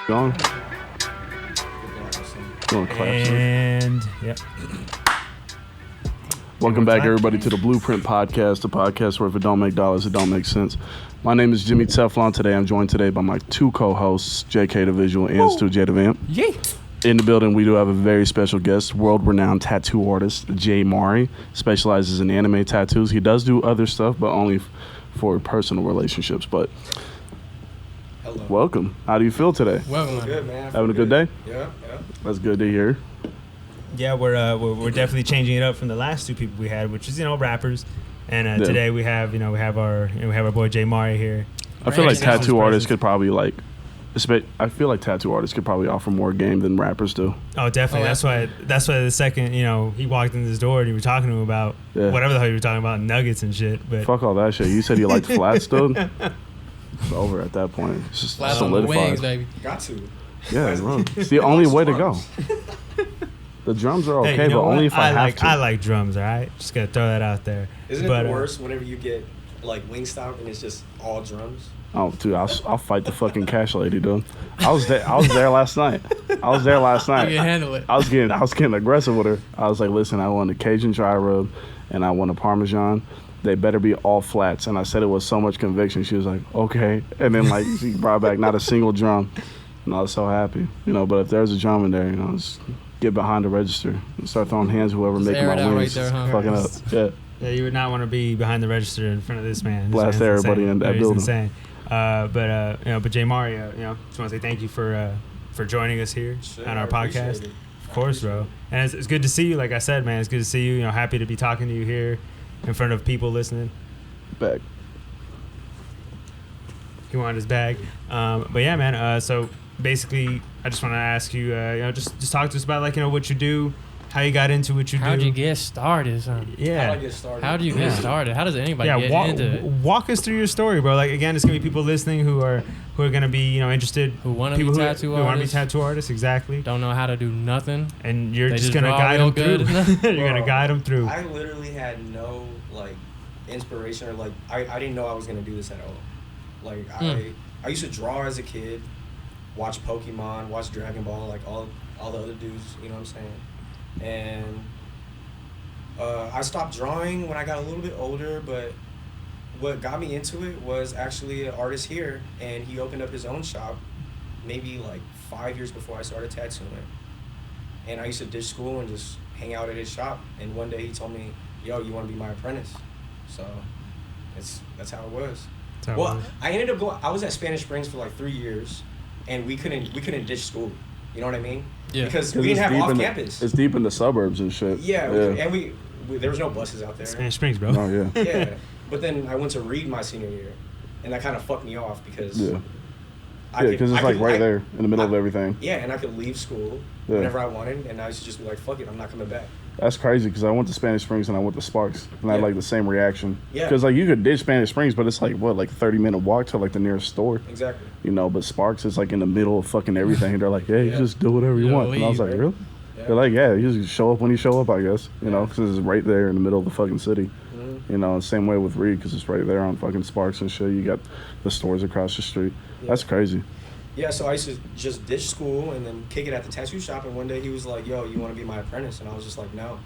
Going? And yep. Welcome back, everybody, to the Blueprint Podcast, the podcast where if it don't make dollars, it don't make sense. My name is Jimmy Teflon. Today, I'm joined today by my two co-hosts, JK the Visual and Stu J the Vamp. Yay! In the building, we do have a very special guest, world-renowned tattoo artist, Jaymari. Specializes in anime tattoos. He does do other stuff, but only for personal relationships. But hello. Welcome. How do you feel today? Welcome. Good, man. Having a good day? Yeah. That's good to hear. Yeah, we're definitely changing it up from the last two people we had, which is rappers. And today we have our boy Jaymari here. I feel like tattoo artists could probably offer more game than rappers do. Oh, definitely. That's why the second he walked in this door and you were talking to him about whatever the hell you were talking about, nuggets and shit. But fuck all that shit. You said you liked flats, dude. It's over at that point. It's just flats solidified. On the wings, baby. Got to. Yeah, bro. It's the only way to go. The drums are okay, but only if I have to. I like drums, all right? Just gotta throw that out there. Isn't it the worst whenever you get like Wingstop and it's just all drums? Oh, dude, I'll fight the fucking cash lady, dude. I was there last night. You can handle it. I was getting aggressive with her. I was like, listen, I want a Cajun dry rub and I want a Parmesan. They better be all flats. And I said it with so much conviction. She was like, okay. And then she brought back not a single drum. And I was so happy, But if there's a drum in there, just get behind the register and start throwing hands. Whoever making my wings, right there, huh? fucking up. Yeah. Yeah, you would not want to be behind the register in front of this man. Blast everybody in that building. Insane. But Jaymari, just want to say thank you for joining us here on our podcast. Of course, bro. And it's good to see you. Like I said, man, it's good to see you. Happy to be talking to you here in front of people listening. Back. He wanted his bag. But yeah, man. So basically, I just want to ask you, just talk to us about what you do, how you got into what you do. How'd you get started, son? Yeah. How do I get started? How do you get started? How does anybody get into it? Walk us through your story, bro. Like again, it's gonna be people listening who are gonna be interested. Who want to be tattoo artists? Who want to be tattoo artists, exactly. Don't know how to do nothing. And you're just gonna guide them through. You're gonna guide them through. I literally had no inspiration or I didn't know I was gonna do this at all. I used to draw as a kid, watch Pokemon, watch Dragon Ball, all the other dudes. You know what I'm saying? And I stopped drawing when I got a little bit older, but what got me into it was actually an artist here, and he opened up his own shop maybe 5 years before I started tattooing. And I used to ditch school and just hang out at his shop, and one day he told me, yo, you want to be my apprentice? So that's how it was. I ended up going, I was at Spanish Springs for 3 years, and we couldn't ditch school. You know what I mean? Yeah. Because we didn't have off campus. It's deep in the suburbs and shit. Yeah. And we there was no buses out there. Spanish Springs, bro. Oh yeah. Yeah. But then I went to Reed my senior year, and that kind of fucked me off because. Yeah. Because it's right there in the middle of everything. Yeah, and I could leave school whenever I wanted, and I used to just be like, "Fuck it, I'm not coming back." That's crazy because I went to Spanish Springs and I went to Sparks, and I had the same reaction. Yeah. Because you could ditch Spanish Springs, but it's 30-minute walk to the nearest store. Exactly. But Sparks is in the middle of fucking everything. They're like, yeah, you just do whatever you want. And I was like, really? Yeah. They're like, yeah, you just show up when you show up, I guess. Because it's right there in the middle of the fucking city. Mm-hmm. Same way with Reed because it's right there on fucking Sparks and shit. You got the stores across the street. Yeah. That's crazy. Yeah, so I used to just ditch school and then kick it at the tattoo shop. And one day he was like, yo, you want to be my apprentice? And I was just like, no.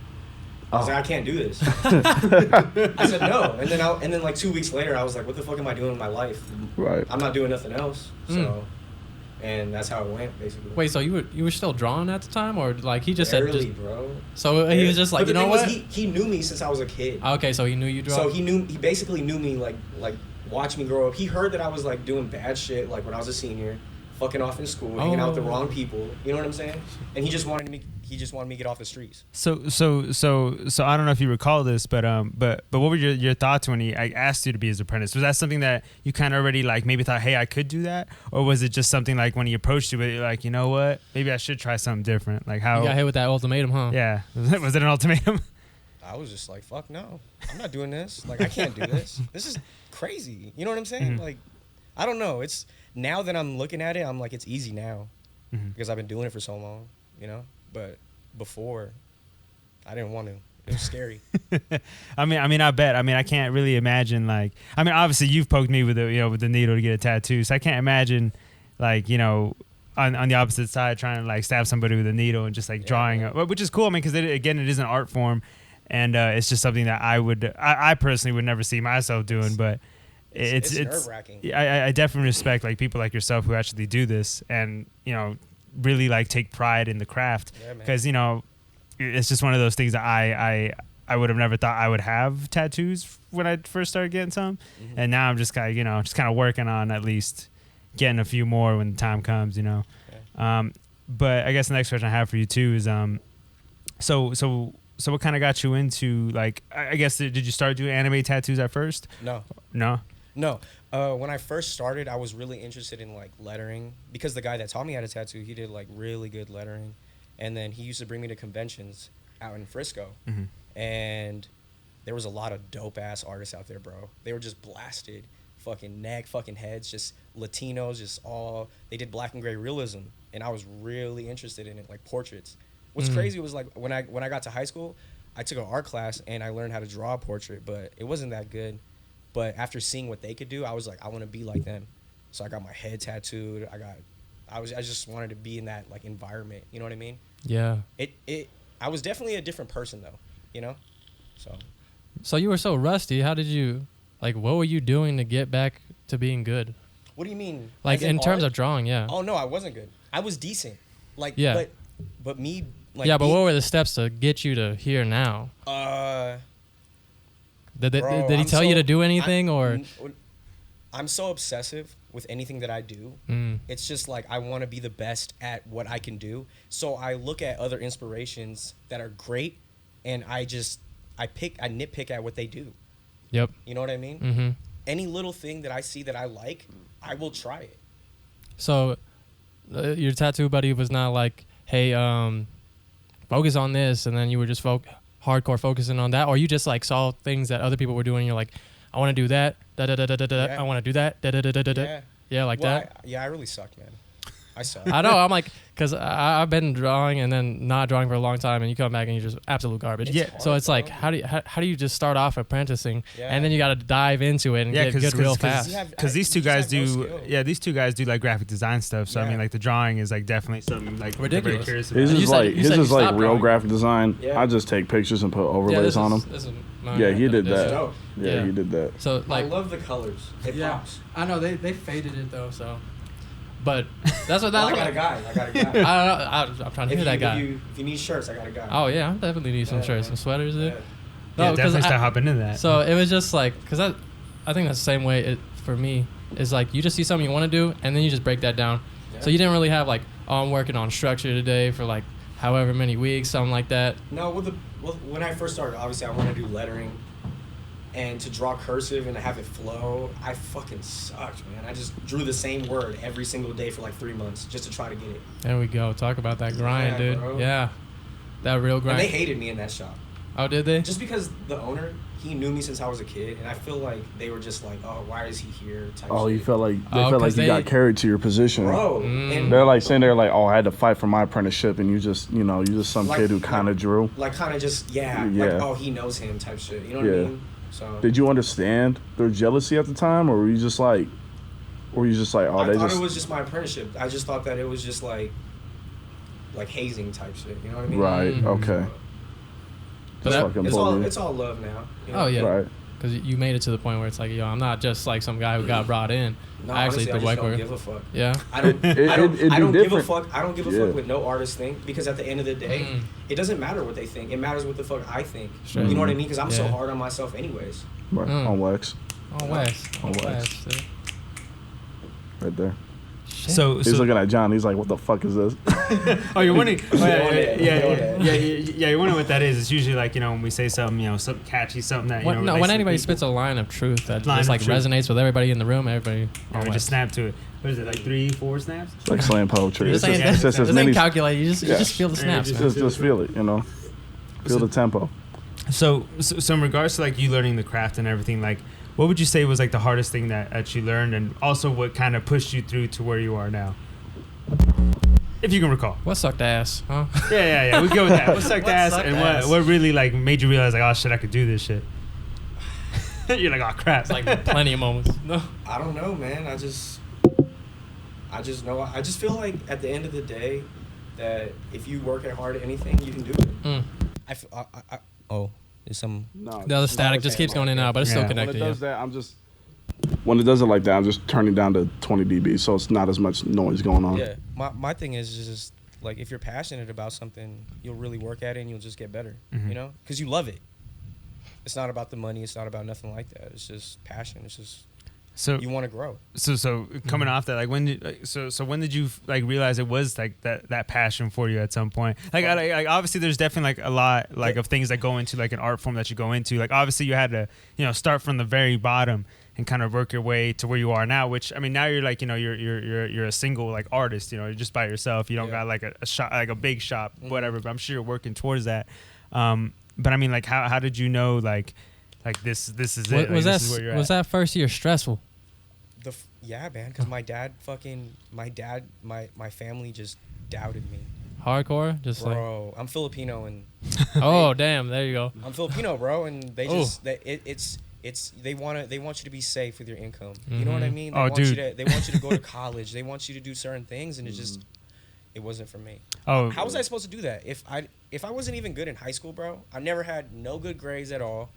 I was like, I can't do this. I said no. And then 2 weeks later, I was like, what the fuck am I doing with my life? Right. I'm not doing nothing else. So, and that's how it went, basically. Wait, so you were still drawing at the time? Or he just Barely, said... bro. So he was just like, you know what? He knew me since I was a kid. Okay, so he knew you draw? So he basically knew me, watched me grow up. He heard that I was, doing bad shit, when I was a senior. Fucking off in school, hanging out with the wrong people. You know what I'm saying? And he just wanted me to get off the streets. So I don't know if you recall this, but what were your thoughts when I asked you to be his apprentice? Was that something that you kind of already maybe thought, hey, I could do that, or was it just something when he approached you, but you're like, you know what, maybe I should try something different? How you got hit with that ultimatum, huh? Yeah, was it an ultimatum? I was just like, fuck no, I'm not doing this. I can't do this. This is crazy. You know what I'm saying? Mm-hmm. I don't know. It's now that I'm looking at it, I'm like, it's easy now because I've been doing it for so long, But before, I didn't want to. It was scary. I bet. I can't really imagine obviously you've poked me with the needle to get a tattoo, so I can't imagine on the opposite side, trying to like stab somebody with a needle and just like drawing, which is cool. I mean, because again, it is an art form, and it's just something that I personally would never see myself doing. But it's nerve-wracking. I definitely respect like people like yourself who actually do this, and really like take pride in the craft, because it's just one of those things that I would have never thought I would have tattoos when I first started getting some, and now I'm just kind of working on at least getting a few more when the time comes, But I guess the next question I have for you too is so what kind of got you into, like, I guess did you start doing anime tattoos at first? No. When I first started, I was really interested in like lettering, because the guy that taught me how to tattoo, he did like really good lettering, and then he used to bring me to conventions out in Frisco, and there was a lot of dope ass artists out there, bro. They were just blasted, fucking neck, fucking heads, just Latinos, they did black and gray realism, and I was really interested in it, like portraits. What's crazy was like when I got to high school, I took an art class and I learned how to draw a portrait, but it wasn't that good. But after seeing what they could do, I was like, I want to be like them. So I got my head tattooed. I just wanted to be in that like environment. You know what I mean? Yeah. I was definitely a different person though, So you were so rusty. How did you, like, what were you doing to get back to being good? What do you mean? Like in terms of drawing, yeah. Oh no, I wasn't good. I was decent. Like, yeah. But me, like, yeah, but what were the steps to get you to here now? Did he tell you to do anything, or? I'm so obsessive with anything that I do. It's just like I want to be the best at what I can do. So I look at other inspirations that are great, and I nitpick at what they do. Yep. You know what I mean? Mm-hmm. Any little thing that I see that I like, I will try it. So your tattoo buddy was not like, hey, focus on this, and then you were just hardcore focusing on that, or you just like saw things that other people were doing and you're like, I want to do that, I want to do that, that. I really sucked, man. I suck. I know. I'm like, because I've been drawing and then not drawing for a long time, and you come back and you're just absolute garbage. It's hard, so it's bro. like, how do you just start off apprenticing, and then you got to dive into it and get good real fast? Because these two guys do like graphic design stuff. So I mean, like the drawing is like definitely something like ridiculous. His is like real drawing. graphic design. Yeah. I just take pictures and put overlays on them. He did that. Dope. Yeah, he did that. So like, I love the colors. It pops. I know they faded it though. So, but that's what I got a guy. I don't know. I'm trying to hear that guy. If you need shirts, I got a guy. Oh yeah, I definitely need some shirts, some sweaters. Yeah. No, definitely start hopping into that. So it was just like, because I think that's the same way for me. Is like you just see something you want to do, and then you just break that down. Yeah. So you didn't really have like, I'm working on structure today for like however many weeks, something like that. No, when I first started, obviously I want to do lettering. And to draw cursive and to have it flow, I fucking sucked, man. I just drew the same word every single day for like 3 months just to try to get it. There we go. Talk about that grind, dude. Bro. Yeah. That real grind. And they hated me in that shop. Oh, did they? Just because the owner, he knew me since I was a kid, and I feel like they were just like, oh, why is he here? You felt like you got carried to your position. Bro. And they're like saying I had to fight for my apprenticeship, and you just some like, kid who kind of drew. Like kind of just, like, oh, he knows him type shit. You know what I mean? So. Did you understand their jealousy at the time, or were you just like, oh, I thought it was just my apprenticeship. I just thought that it was just like hazing type shit. You know what I mean? Right. Okay. But it's all love now. You know? Oh yeah. Right. Because you made it to the point where it's like, yo, I'm not just like some guy who got brought in. No, honestly, I just don't give a fuck. Yeah. I don't give a fuck. I don't give a Yeah. fuck what no artist think, because at the end of the day, it doesn't matter what they think. It matters what the fuck I think. Sure. You know what I mean? Because I'm so hard on myself anyways. Right. On wax. On wax. Dude. Right there. So He's looking at John. He's like, "What the fuck is this?" Oh, you're wondering? You're wondering what that is. It's usually like, when we say something, something catchy, something that when anybody spits a line of truth that just like resonates with everybody in the room, everybody just snap to it. What is it, like 3-4 snaps? It's like slam poetry. This ain't calculate. You just feel the snaps. Just feel it. Feel the tempo. So in regards to like you learning the craft and everything, like, what would you say was like the hardest thing that you learned, and also what kind of pushed you through to where you are now? If you can recall. What sucked ass, huh? Yeah. We go with that. What sucked ass, and what really like made you realize like, oh shit, I could do this shit. You're like, oh crap. It's like plenty of moments. No. I don't know, man. I just know. I just feel like at the end of the day, that if you work hard at anything, you can do it. Oh, is some. No, The other static just keeps going in and out, but it's still when it connected. does that, when it does it like that, I'm just turning down to 20 dB, so it's not as much noise going on. Yeah, my thing is just like if you're passionate about something, you'll really work at it and you'll just get better. You know, because you love it. It's not about the money. It's not about nothing like that. It's just passion. It's just you want to grow. So coming off that, like when did you like realize it was like that passion for you at some point? Like obviously there's definitely like a lot like of things that go into like an art form that you go into. Like obviously you had to start from the very bottom and kind of work your way to where you are now. Which I mean now you're like you're a single like artist. You're just by yourself. You don't got like a shop like a big shop whatever. But I'm sure you're working towards that. But I mean like how did you know like this is it? Like, Was this is where you're was at? that first year stressful? Yeah, man, because my family just doubted me. Hardcore, just Bro, I'm Filipino and oh damn, there you go. I'm Filipino, bro, and they just they want you to be safe with your income. You know what I mean? They want you to go to college. They want you to do certain things, and it wasn't for me. Oh, how was I supposed to do that if I wasn't even good in high school, bro? I never had no good grades at all.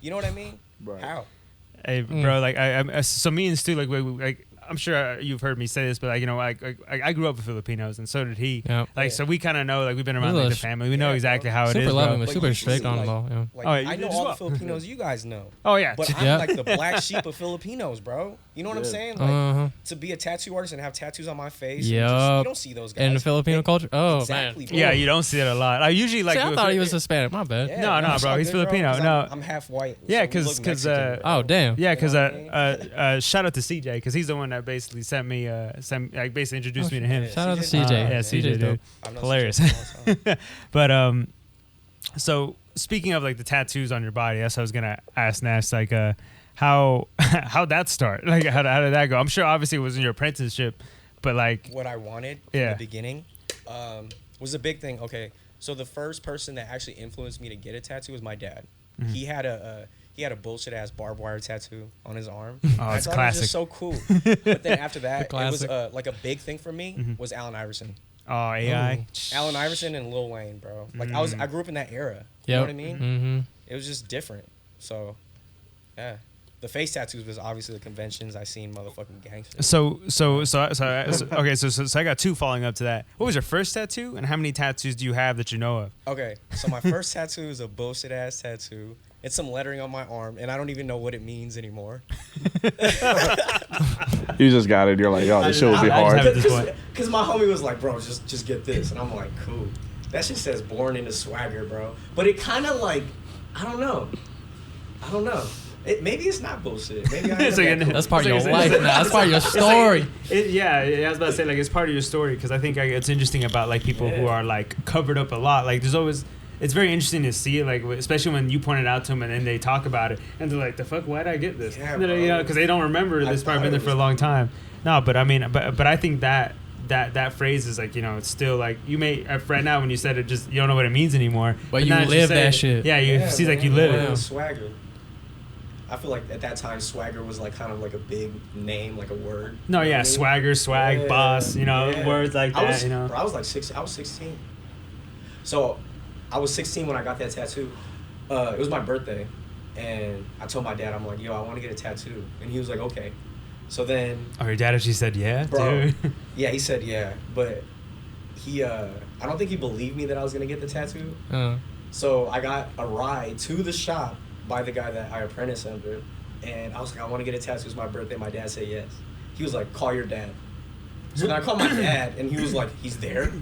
You know what I mean? Right. How? Hey, bro, like so me and Stu, like I'm sure you've heard me say this, but like I grew up with Filipinos, and so did he. Yep. Like so we kind of know, like we've been around like the family. We know exactly how it super is. loving, Bro. but super strict on them all. Yeah. Like, Oh, yeah, I you know did as all well. the Filipinos you guys know. Oh yeah, But I'm like the black sheep of Filipinos, bro. You know what I'm saying? Like to be a tattoo artist and have tattoos on my face. You don't see those guys. In the Filipino culture? Oh, exactly, man. bro. yeah, you don't see it a lot. I usually like. See, I thought he was Hispanic. My bad. Yeah, No, it's bro, all he's good, Filipino. 'cause No. I'm half white. Yeah, so we look because Mexican. Oh, damn. yeah, because You know what I shout out to CJ because he's the one that basically basically introduced me to him. Yeah, Shout out to CJ. CJ. Yeah, CJ, CJ's dude. dope. I've known Hilarious. CJ for a long time. But so speaking of like the tattoos on your body, that's what I was gonna ask next. Like, how'd that start? Like, how did that go? I'm sure obviously it was in your apprenticeship, but like, What I wanted from the beginning was a big thing. Okay, so the first person that actually influenced me to get a tattoo was my dad. Mm-hmm. He had a bullshit ass barbed wire tattoo on his arm. Oh, I it's thought classic. it was just so cool. But then after that, it was classic. like a big thing for me was Allen Iverson. oh AI, Allen Iverson and Lil Wayne, bro. Like I grew up in that era. You Yep. know what I mean? Mm-hmm. It was just different. So, yeah. The face tattoos was obviously the conventions I seen motherfucking gangsters. So okay, so I got two following up to that. What was your first tattoo, and how many tattoos do you have that you know of? Okay, so my first tattoo is a bullshit ass tattoo. It's some lettering on my arm, and I don't even know what it means anymore. You just got it. You're like, yo, this shit will be I just hard. have it this point. Because my homie was like, bro, just get this. And I'm like, cool. That shit says born into swagger, bro. But it kind of like, I don't know. Maybe it's not bullshit. Maybe I am cool. That's part of your life now. That's part of your story. Yeah, I was about to say like it's part of your story because I think it's interesting about like people who are like covered up a lot. Like there's always. It's very interesting to see it, like especially when you point it out to them and then they talk about it and they're like, "The fuck? Why did I get this?" Yeah, because they don't remember this. Probably been there for a long time. No, but I mean, but I think that phrase is like it's still like you may right now when you said it just you don't know what it means anymore. But you now that live say that it, shit. Yeah, you see like you live it. Swagger. I feel like at that time swagger was like kind of like a big name, like a word. No, yeah, swagger, swag, boss. Yeah. Words like that. Bro, I was like 6. I was 16. So. I was 16 when I got that tattoo. It was my birthday, and I told my dad, I'm like, yo, I want to get a tattoo, and he was like, okay. So then. Oh, your dad actually said yeah, bro, dude. Yeah, he said yeah, but he, I don't think he believed me that I was gonna get the tattoo. So I got a ride to the shop by the guy that I apprenticed under, and I was like, I want to get a tattoo. It's my birthday. My dad said yes. He was like, call your dad. So then I called my dad, and he was like, he's there.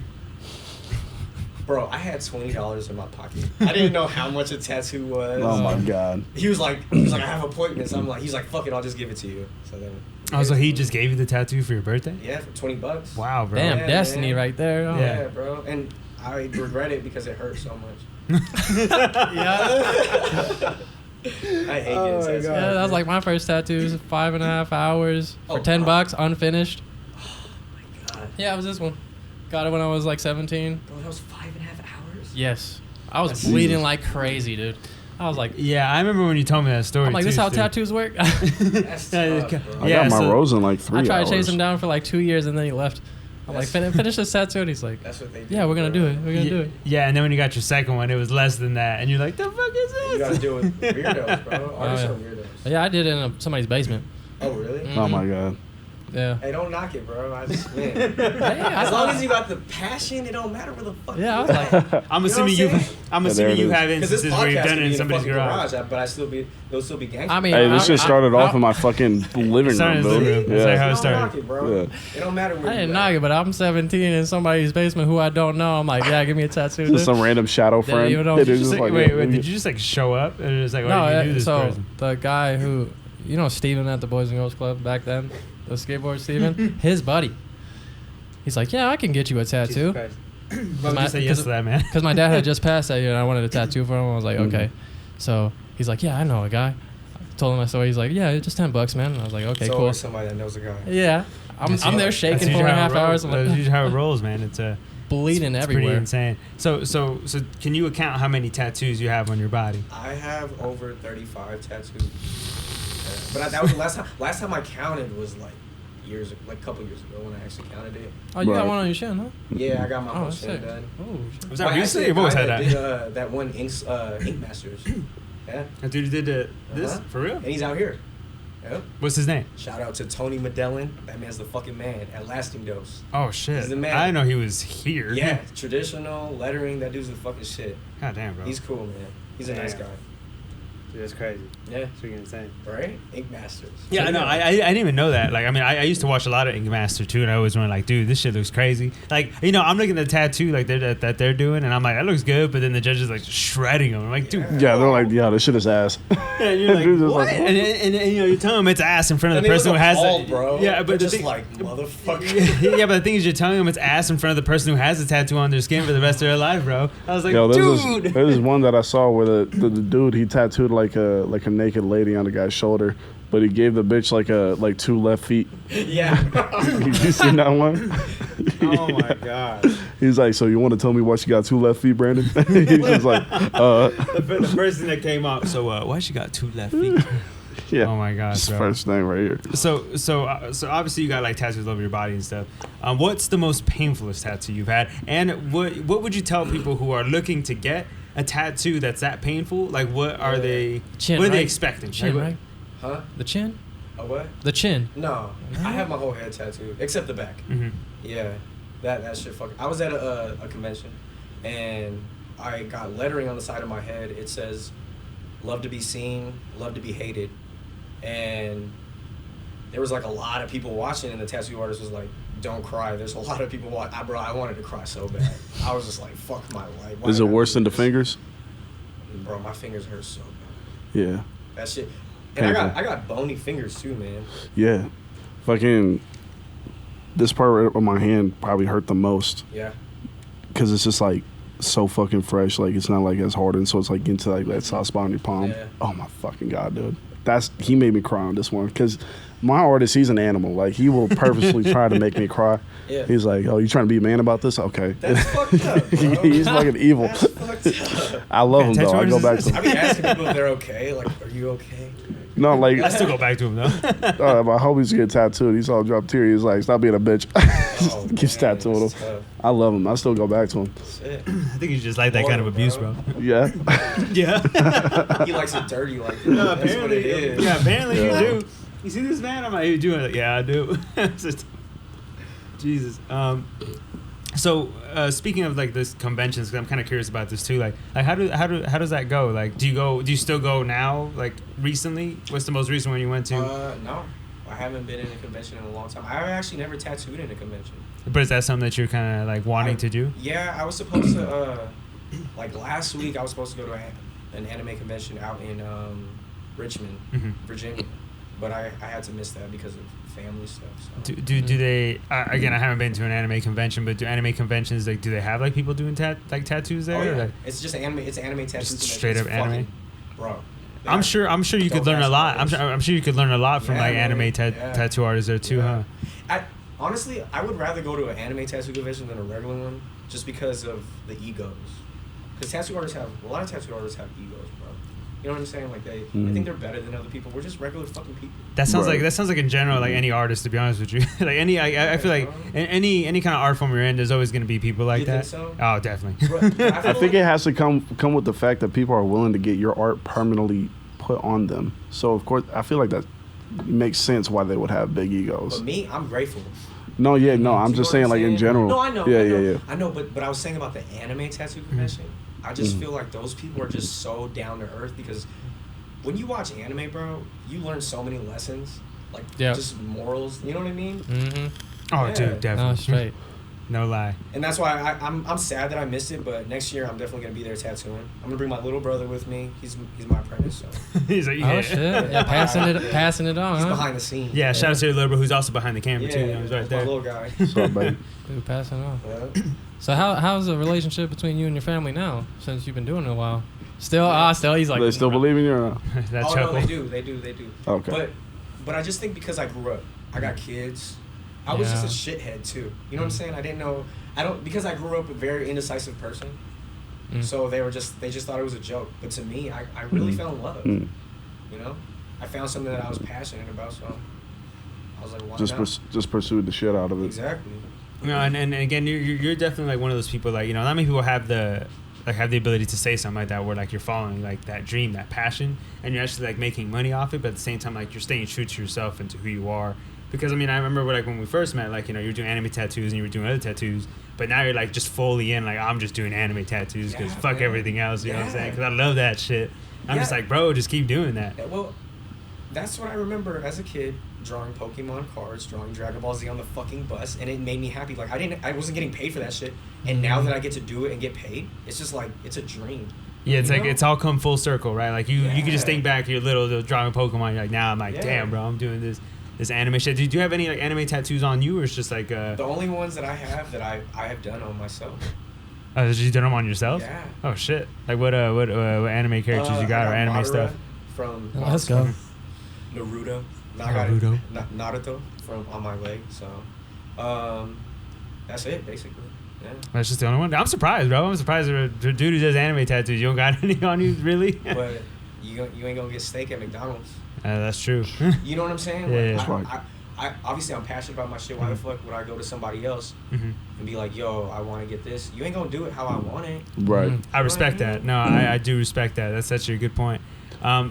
Bro, I had $20 in my pocket. I didn't know how much a tattoo was. Oh my god. He was like, I have appointments. He's like, fuck it, I'll just give it to you. So then. Oh, so he just gave you the tattoo for your birthday? Yeah, for $20. Wow, bro. Damn, Yeah, destiny man. right there. Oh. Yeah, bro. And I regret it because it hurt so much. I hate getting tattoos. Yeah, that was like my first tattoos. 5.5 hours for $10, unfinished. Oh my god. Yeah, it was this one. Got it when I was like 17. Bro, that was 5.5 hours? Yes. I was bleeding like crazy, dude. I was like, Yeah, I remember when you told me that story. I'm like, too, this is how Steve. tattoos work. That's tough, bro. I Yeah, got my so- rose in like 3 I tried hours. to chase him down for like 2 years, and then he left. I'm like, finish this tattoo, and he's like, That's what they do. yeah, we're gonna do it. We're gonna do it. Yeah, and then when you got your second one, it was less than that, and you're like, the fuck is this? You gotta deal with weirdos, bro. Artists yeah. are weirdos. Yeah, I did it in somebody's basement. Oh, really? Oh my god. Yeah. Hey, don't knock it, bro. I just, man. Yeah, As long as you got the passion, it don't matter where the fuck. Yeah, I you was at. like, I'm You know assuming what I'm you. saying? I'm Yeah, assuming there you it have Because this instances where you've podcast done it could in be somebody's fucking garage. but I still be, they'll still be gangster. I mean, Hey, this just started off I- in my fucking living Started room, in the living dude. room. That's like how Yeah. it Don't started. knock it, bro. Yeah. It don't matter where I didn't you knock at. it, but I'm 17 in somebody's basement who I don't know. I'm like, yeah, give me a tattoo. Just dude. some random shadow They friend. even know- It Did is you just Like, like, wait, yeah, did you just like show up and it's like, No, why did you knew this so person? the guy who, you know, Steven at the Boys and Girls Club back then, the skateboard Steven, his buddy. He's like, yeah, I can get you a Jesus tattoo. Christ. Why would you say yes to that, man? Because my dad had just passed that year and I wanted a tattoo for him. I was like, Mhm. okay. So he's like, yeah, I know a guy. I told him my story. He's like, yeah, it's just $10, man. And I was like, okay, It's cool. always somebody that knows a guy. Yeah. I'm there shaking That's 4.5 usually how it hours. I'm rolls. That's like, usually how it rolls, man. It's bleeding it's pretty everywhere. insane. So can you account how many tattoos you have on your body? I have over 35 tattoos. Yeah. But that was the last time. Last time I counted was like a couple years ago when I actually counted it. Oh, you got Right. one on your shin, huh? Yeah, I got my Oh, whole that's shit sick. done. Oh, shit. Was that Well, recently? actually, You've always the had guy that. Did, that one Ink Masters. Yeah, That dude did this Uh-huh. for real? and he's out here. Yep. What's his name? Shout out to Tony Medellin. That man's the fucking man at Lasting Dose. Oh shit! He's the man. I didn't know he was here. Yeah, traditional lettering. That dude's the fucking shit. God damn, bro. He's cool, man. He's a nice Damn. guy. Dude, that's crazy. Yeah, That's freaking insane. right? Ink Masters. Yeah, I know. I didn't even know that. Like, I mean, I used to watch a lot of Ink Master too, and I always went like, dude, this shit looks crazy. Like, you know, I'm looking at the tattoo like that they're doing, and I'm like, that looks good, but then the judge is like shredding them. I'm like, dude, Yeah, they're like, yeah, this shit is ass. and you're like, Dude's just what? like, And you know, you're telling them it's ass in front of And the they person who look has appalled, it, bro. Yeah, but They're the just thing, like motherfucker. yeah, but the thing is, you're telling them it's ass in front of the person who has the tattoo on their skin for the rest of their life, bro. I was like, Yo, dude. there's this one that I saw where the dude, he tattooed like a naked lady on the guy's shoulder, but he gave the bitch like 2 left feet. Yeah. You seen that one? Oh my god. He's like, so you want to tell me why she got 2 left feet, Brandon? He's just like, The first thing that came up. So why she got 2 left feet? yeah. Oh my gosh, This bro. first thing right here. So obviously you got like tattoos all over your body and stuff. What's the most painfulest tattoo you've had? And what would you tell people who are looking to get a tattoo that's that painful? Like, what are they? Chin, what are they right? expecting? Chin, Like, right? Huh? The chin? A what? The chin. No. I have my whole head tattooed except the back. Mhm. Yeah. That shit fucking. I was at a convention, and I got lettering on the side of my head. It says, "Love to be seen, love to be hated," and there was like a lot of people watching, and the tattoo artist was like, "Don't cry." There's a lot of people watching. Bro, I wanted to cry so bad. I was just like, "Fuck my life." Why Is did it I worse do than the this? fingers? Bro, my fingers hurt so bad. Yeah. That shit. And Painful. I got bony fingers too, man. Yeah. Fucking, this part of my hand probably hurt the most Yeah. because it's just like so fucking fresh. Like, it's not like as hardened, so it's like into like that soft spot on your palm. Yeah. Oh my fucking god, dude. He made me cry on this one because my artist, he's an animal. Like, he will purposely try to make me cry. Yeah. He's like, oh, you trying to be a man about this? Okay. That's fucked up, bro. He's fucking evil. That's fucked up. I love him Tattoo though. I go artist back is to I be asking people if they're okay. Like, are you okay? no, like I still go back to him though. my homies get tattooed. He's all dropped tears. He's like, stop being a bitch. Oh, Keeps man, tattooing him. that's tough. I love him. I still go back to him. Shit. I think you just like that kind of abuse, bro. Yeah. Yeah. He likes it dirty like that. That's what it is. Yeah, apparently Yeah. you do. You see this man? I'm like, you doing it? Yeah, I do. Jesus. So speaking of like this conventions, 'cause I'm kind of curious about this too. Like how does that go? Like, do you still go now? Like recently, what's the most recent one you went to? No. I haven't been in a convention in a long time. I actually never tattooed in a convention. But is that something that you're kind of like wanting to do? Yeah, I was supposed to, like last week, I was supposed to go to an anime convention out in Richmond, Mhm. Virginia. But I had to miss that because of family stuff. So. Do they again? I haven't been to an anime convention, but do anime conventions do they have like people doing tattoos there? Oh, Or, yeah. like, It's just anime. It's anime tattoo. Just convention. straight It's up anime? fucking- bro. they I'm got sure you could dope learn a ass lot. artists. I'm sure you could learn a lot from Yeah, like man. anime Yeah. tattoo artists there too, Yeah. huh? Honestly, I would rather go to an anime tattoo convention than a regular one, just because of the egos. Because a lot of tattoo artists have egos, bro. You know what I'm saying? Like they Mm-hmm. think they're better than other people. We're just regular fucking people. That sounds Right. like in general like any artist, to be honest with you. Like any, I feel like any kind of art form you're in, there's always gonna be people like You that. think so? Oh, definitely. But I think it has to come with the fact that people are willing to get your art permanently put on them. So of course, I feel like that makes sense why they would have big egos. But me, I'm grateful. No, yeah, no, Do I'm you just know saying what like in general. No, I know. Yeah, I know, yeah. I know, but I was saying about the anime tattoo convention. I just feel like those people are just so down to earth because when you watch anime, bro, you learn so many lessons, like just morals. You know what I mean? Mm-hmm. Oh, Yeah. dude, definitely. No, straight. No lie. And that's why I'm sad that I missed it. But next year I'm definitely gonna be there tattooing. I'm gonna bring my little brother with me. He's my apprentice. So He's like, Oh shit! Yeah, passing it on. he's huh? behind the scenes. Yeah, shout out to your little bro who's also behind the camera too. You know, he's right my there. little guy. So, baby. Dude, passing on. Yeah. So how's the relationship between you and your family now? Since you've been doing it a while. Still, he's like. They still believe in you or not? That Oh chuckle. no, they do. Okay. But I just think because I grew up, I got kids. I was just a shithead too. You know what I'm saying? I didn't know. Because I grew up a very indecisive person. So they just thought it was a joke. But to me, I really fell in love. You know, I found something that I was passionate about. So I was like, why not? Just pursued the shit out of it. Exactly. You know, and again, you're definitely like one of those people like, you know, not many people have the ability to say something like that where like you're following like that dream, that passion, and you're actually like making money off it, but at the same time like you're staying true to yourself and to who you are. Because I mean, I remember like when we first met, like, you know, you were doing anime tattoos and you were doing other tattoos, but now you're like just fully in, like, I'm just doing anime tattoos because fuck everything else, you know what I'm saying? Because I love that shit. I'm just like, bro, just keep doing that. Yeah, well, that's what I remember as a kid, drawing Pokemon cards, drawing Dragon Ball Z on the fucking bus, and it made me happy. Like I wasn't getting paid for that shit, and now that I get to do it and get paid, it's just like it's a dream. Yeah, it's You like know? it's all come full circle, right? Like you can just think back, you're little drawing Pokemon, you're like, now I'm like, damn, bro, I'm doing this anime shit. Do you have any like anime tattoos on you, or it's just like The only ones that I have done on myself. did you done them on yourself? Yeah. Oh shit! Like what anime characters you got, or anime Madara stuff? From Let's go. Naruto. Naruto. Naruto from on my leg. So, that's it basically. Yeah. That's just the only one. I'm surprised, bro. I'm surprised the dude who does anime tattoos. You don't got any on you, really? But you ain't gonna get steak at McDonald's. That's true. You know what I'm saying? Yeah, Like, that's right. I obviously I'm passionate about my shit. Why the fuck would I go to somebody else Mhm. and be like, yo, I want to get this? You ain't gonna do it how I want it. Right. I respect that. No, I do respect that. That's such a good point.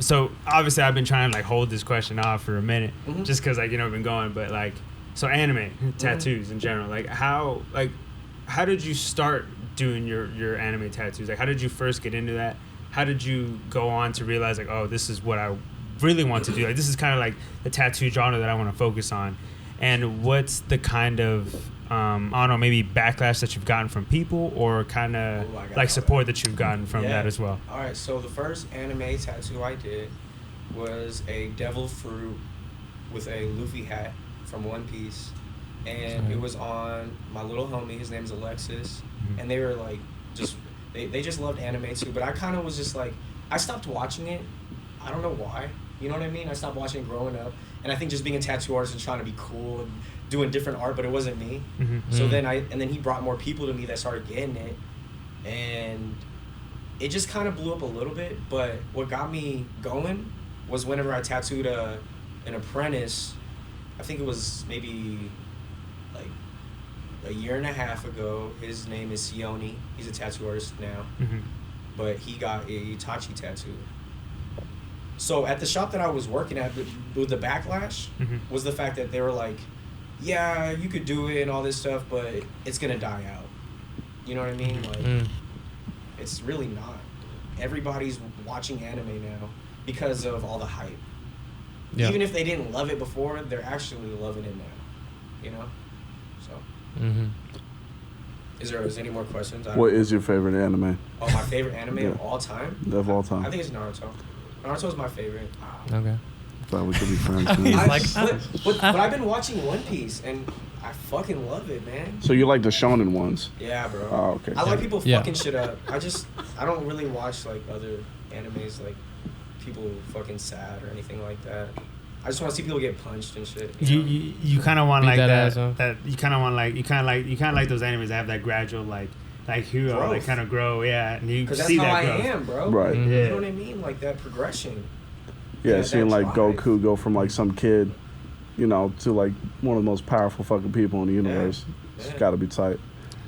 So obviously I've been trying to like hold this question off for a minute, just because like, you know, I've been going, but like, so anime tattoos in general, like how did you start doing your anime tattoos? Like how did you first get into that? How did you go on to realize like, oh, this is what I really want to do? Like this is kind of like the tattoo genre that I want to focus on. And what's the kind of I don't know, maybe backlash that you've gotten from people, or kind of like support that you've gotten from that as well? All right, so the first anime tattoo I did was a devil fruit with a Luffy hat from One Piece, and it was on my little homie. His name's Alexis, and they were like they just loved anime too. But I kind of was just like, I stopped watching it. I don't know why. You know what I mean? I stopped watching it growing up, and I think just being a tattoo artist and trying to be cool and doing different art, but it wasn't me. So then he brought more people to me that started getting it, and it just kind of blew up a little bit. But what got me going was whenever I tattooed an apprentice. I think it was maybe like a year and a half ago. His name is Sione. He's a tattoo artist now, but he got a Itachi tattoo. So at the shop that I was working at, with the backlash was the fact that they were like, yeah, you could do it and all this stuff, but it's gonna die out. You know what I mean? Like, it's really not. Everybody's watching anime now because of all the hype. Yeah. Even if they didn't love it before, they're actually loving it now. You know? So. Is there any more questions? What is your favorite anime? Oh, my favorite anime of all time? Of all time. I think it's Naruto. Naruto's my favorite. Okay. Thought we could be friends. Too. He's like, but I've been watching One Piece, and I fucking love it, man. So you like the shonen ones? Yeah, bro. Oh, okay. I like people Yeah. fucking shit up. I don't really watch like other animes, like people fucking sad or anything like that. I just want to see people get punched and shit. You kind of want Beat like that that, ass up. that you kind of want like you kind of like those animes that have that gradual like like hero, Growth. like kind of grow, and you Because that's see how that I growth. am, bro. Right. Yeah. You know what I mean? Like that progression. Yeah, that seeing like drive. Goku go from like some kid, you know, to like one of the most powerful fucking people in the universe. It's Yeah. gotta be tight.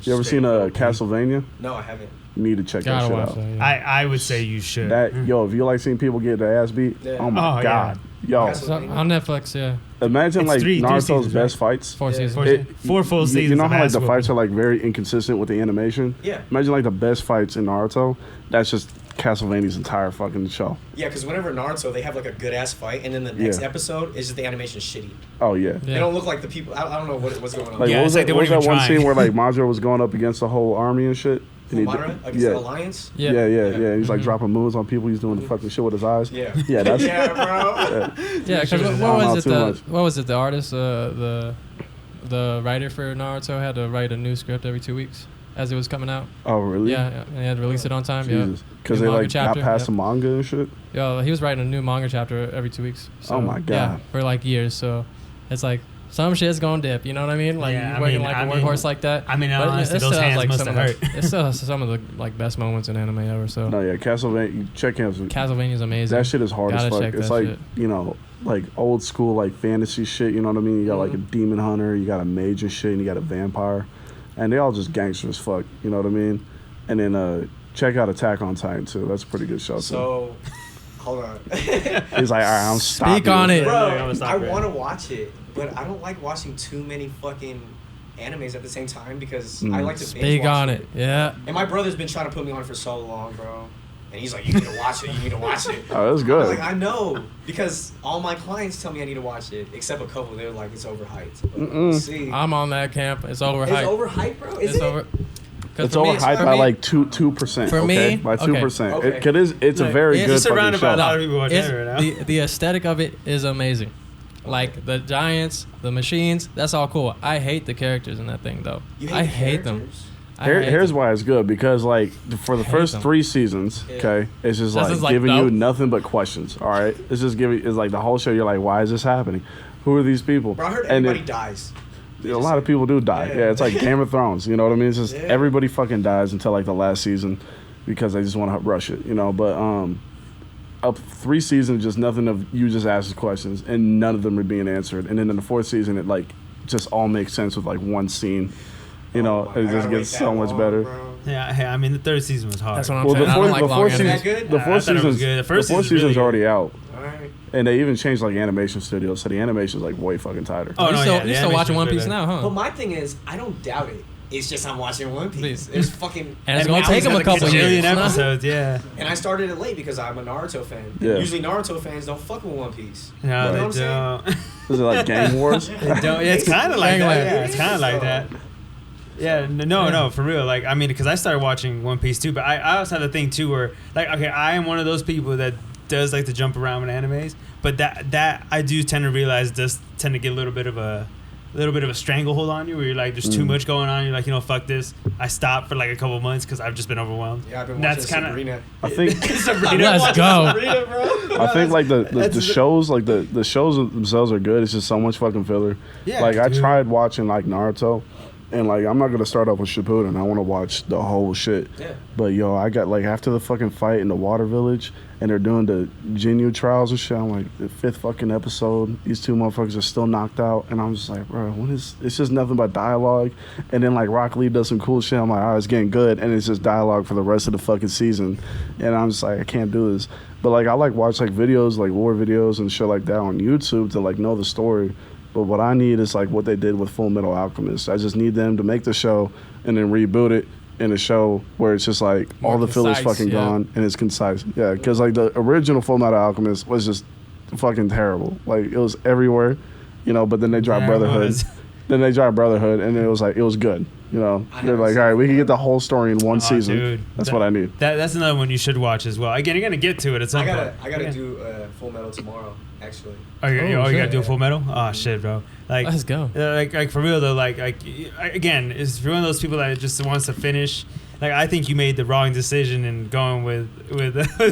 You ever Straight seen up. Castlevania? No, I haven't. You need to check that Gotta shit watch out. that. Yeah. I would say you should. If you like seeing people get their ass beat, Yeah. oh my Oh, god, yo, Castle- So, on Netflix, yeah. imagine It's like three Naruto's seasons, best right? fights. 4 Yeah. seasons. Four full seasons. You know of how like ass the whooping. fights are like very inconsistent with the animation. Yeah. Imagine like the best fights in Naruto. That's just Castlevania's entire fucking show. Yeah, because whenever Naruto, they have like a good ass fight, and then the next Yeah. episode is just the animation shitty. Oh yeah. They Yeah. don't look like the people. I don't know what's going on. Like Yeah, what it's was like that, they what was weren't that one even scene trying. where like Madara was going up against the whole army and shit? And he- Madara against yeah. the Alliance. Yeah. Yeah. He's like Mhm. dropping moves on people. He's doing the fucking shit with his eyes. Yeah. Yeah, that's yeah, bro. Yeah, because Sure, what I don't know was it? too The much. what was it? The artist, the writer for Naruto had to write a new script every 2 weeks as it was coming out. Oh really? Yeah, and they had to release it on time. Jesus. Because New they manga like chapter, got past yeah. the manga and shit. Yeah, he was writing a new manga chapter every 2 weeks. So, Oh my Yeah, God. for like years. So it's like some shit's gonna dip. You know what I mean? Like Yeah, you're I working mean- like I a mean- workhorse like that. I mean, But honestly, it those still has, hands like must some have of hurt. the, it still has some of the like best moments in anime ever. So No, yeah, Castlevania. Check him. Castlevania's amazing. That shit is hard Gotta as fuck. check It's that like shit. you know, like old school like fantasy shit. You know what I mean? You got like a demon hunter, you got a mage and shit, and you got a vampire, and they all just gangster as fuck. You know what I mean? And then check out Attack on Titan too. That's a pretty good show too. So, hold on. He's like, all right, I'm stopping. Speak on it. Yeah, I'm Bro, gonna stop I right want to watch it, but I don't like watching too many fucking animes at the same time because I like to binge Speak watch on it. Yeah. And my brother's been trying to put me on it for so long, bro. And he's like, you need to watch it. You need to watch it. Oh, that's I'm good. like, I know because all my clients tell me I need to watch it, except a couple. They're like, it's overhyped. But we'll see. I'm on that camp. It's overhyped. It's overhyped, bro. Is It's it? over. 'Cause It's for me, overhyped for by me- like 2%. For okay? me, by okay. 2%. Okay. It's a Look, very it's good You're surrounded by fucking a show. lot of people watching It's, it right now. the aesthetic of it is amazing. Like the giants, the machines, that's all cool. I hate the characters in that thing though. You I hate them. characters? I hate Here's them. why it's good because like for the Hate first them. 3 seasons, Yeah. okay, it's just That's like just like, giving you nope. nothing but questions. All right, it's just giving. It's like the whole show. You're like, why is this happening? Who are these people? Bro, I heard And everybody then- dies. A lot of people do die. Yeah. Yeah, it's like Game of Thrones. You know what I mean? It's just Yeah. everybody fucking dies until like the last season because they just want to rush it. You know, but up 3 seasons, just nothing of you just asking questions and none of them are being answered. And then in the 4th season, it like just all makes sense with like one scene. You know, Oh, it I just gotta gets wait so that much long, better. bro. Yeah, I mean, the 3rd season was hard. That's what I'm Well, saying. the I don't fourth, like the long fourth Is season, that good? the I fourth thought it was season's good. The first the fourth season's really season's already good. out, All right. and they even changed like animation studios, so the animation's like way fucking tighter. Oh, you no, still, yeah, the you still animation's watching One really Piece good. now, huh? But my thing is, I don't doubt it. It's just I'm watching One Piece. Please. There's fucking. And it's And gonna now take he's them got a couple bajillion years. episodes, yeah. And I started it late because I'm a Naruto fan. Yeah. Usually Naruto fans don't fuck with One Piece. No, Right. You know they what I'm saying? don't. Is it like Gang Wars? They don't. Yeah, it's kind of like that. Gangland. Yeah, it's kind of like that. Yeah, no, for real. Like, I mean, because I started watching One Piece too, but I also have the thing too where, like, okay, I am one of those people that does like to jump around with animes, but that I do tend to realize does tend to get a little bit of a stranglehold on you where you're like, there's too much going on. You're like, fuck this. I stopped for like a couple months because I've just been overwhelmed. Yeah, I've been watching That's kinda- Sabrina. I think Sabrina, Let's watching go. Sabrina, bro. I think like the That's- shows like the shows themselves are good. It's just so much fucking filler. Yeah, like I dude. tried watching like Naruto, and like I'm not gonna start off with Shippuden. I want to watch the whole shit. Yeah. But yo, I got like after the fucking fight in the water village, and they're doing the Jinyu trials and shit. I'm like the 5th fucking episode. These 2 motherfuckers are still knocked out, and I'm just like, bro, when is? It's just nothing but dialogue. And then like Rock Lee does some cool shit. I'm like, oh, it's getting good, and it's just dialogue for the rest of the fucking season. And I'm just like, I can't do this. But like I like watch like videos, like war videos and shit like that on YouTube to like know the story. But what I need is like what they did with Full Metal Alchemist. I just need them to make the show and then reboot it in a show where it's just like More all the fillers concise, fucking yeah. gone and it's concise. Yeah, because like the original Full Metal Alchemist was just fucking terrible. Like it was everywhere, but then they dropped There it Brotherhood. was. Then they dropped Brotherhood and it was like it was good. I They're never like, seen all right, we can Full get the whole story in one Oh, season. dude. That's what I need. That's another one you should watch as well. Again, you're gonna get to it at some point. I gotta Yeah. do Full Metal tomorrow, actually. Oh, you Oh, gotta shit. do a Full Metal? Oh shit, bro. Like, Let's go. like for real though. Like again, is if you're one of those people that just wants to finish I think you made the wrong decision in going with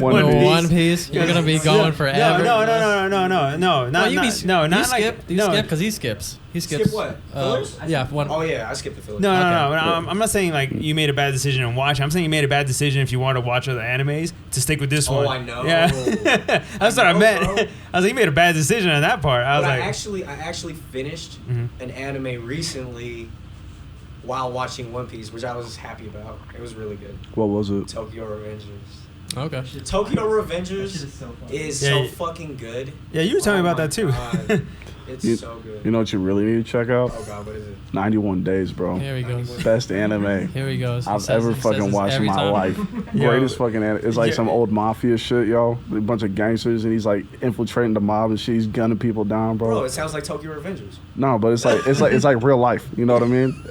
One Piece. You're gonna be going forever. No, not No, you not you like skip. You no. skip because he skips. He skips. Skip what? Fillers? Yeah, one. Oh yeah, I skipped the fillers. No, Okay. I'm not saying like you made a bad decision in watching. I'm saying you made a bad decision if you want to watch other animes to stick with this one. Oh, I know. Yeah, that's what I meant. bro. I was like, you made a bad decision on that part. I was But like, I actually finished Mhm. an anime recently while watching One Piece, which I was happy about. It was really good. What was it? Tokyo Revengers. Okay. Tokyo Revengers is so fun. is Yeah, so you- fucking good. yeah, you were telling me Oh about my that too. God. It's You- so good. You know what you really need to check out? Oh god, what is it? 91 Days, bro. Here he goes. Best anime Here he goes. He I've says- ever he says fucking this watched in every my time. life. Yo. Greatest fucking anime. It's like Yeah. some old mafia shit, yo. A bunch of gangsters, and he's like infiltrating the mob and shit. He's gunning people down, bro. Bro, it sounds like Tokyo Revengers. No, but it's like real life. You know what I mean?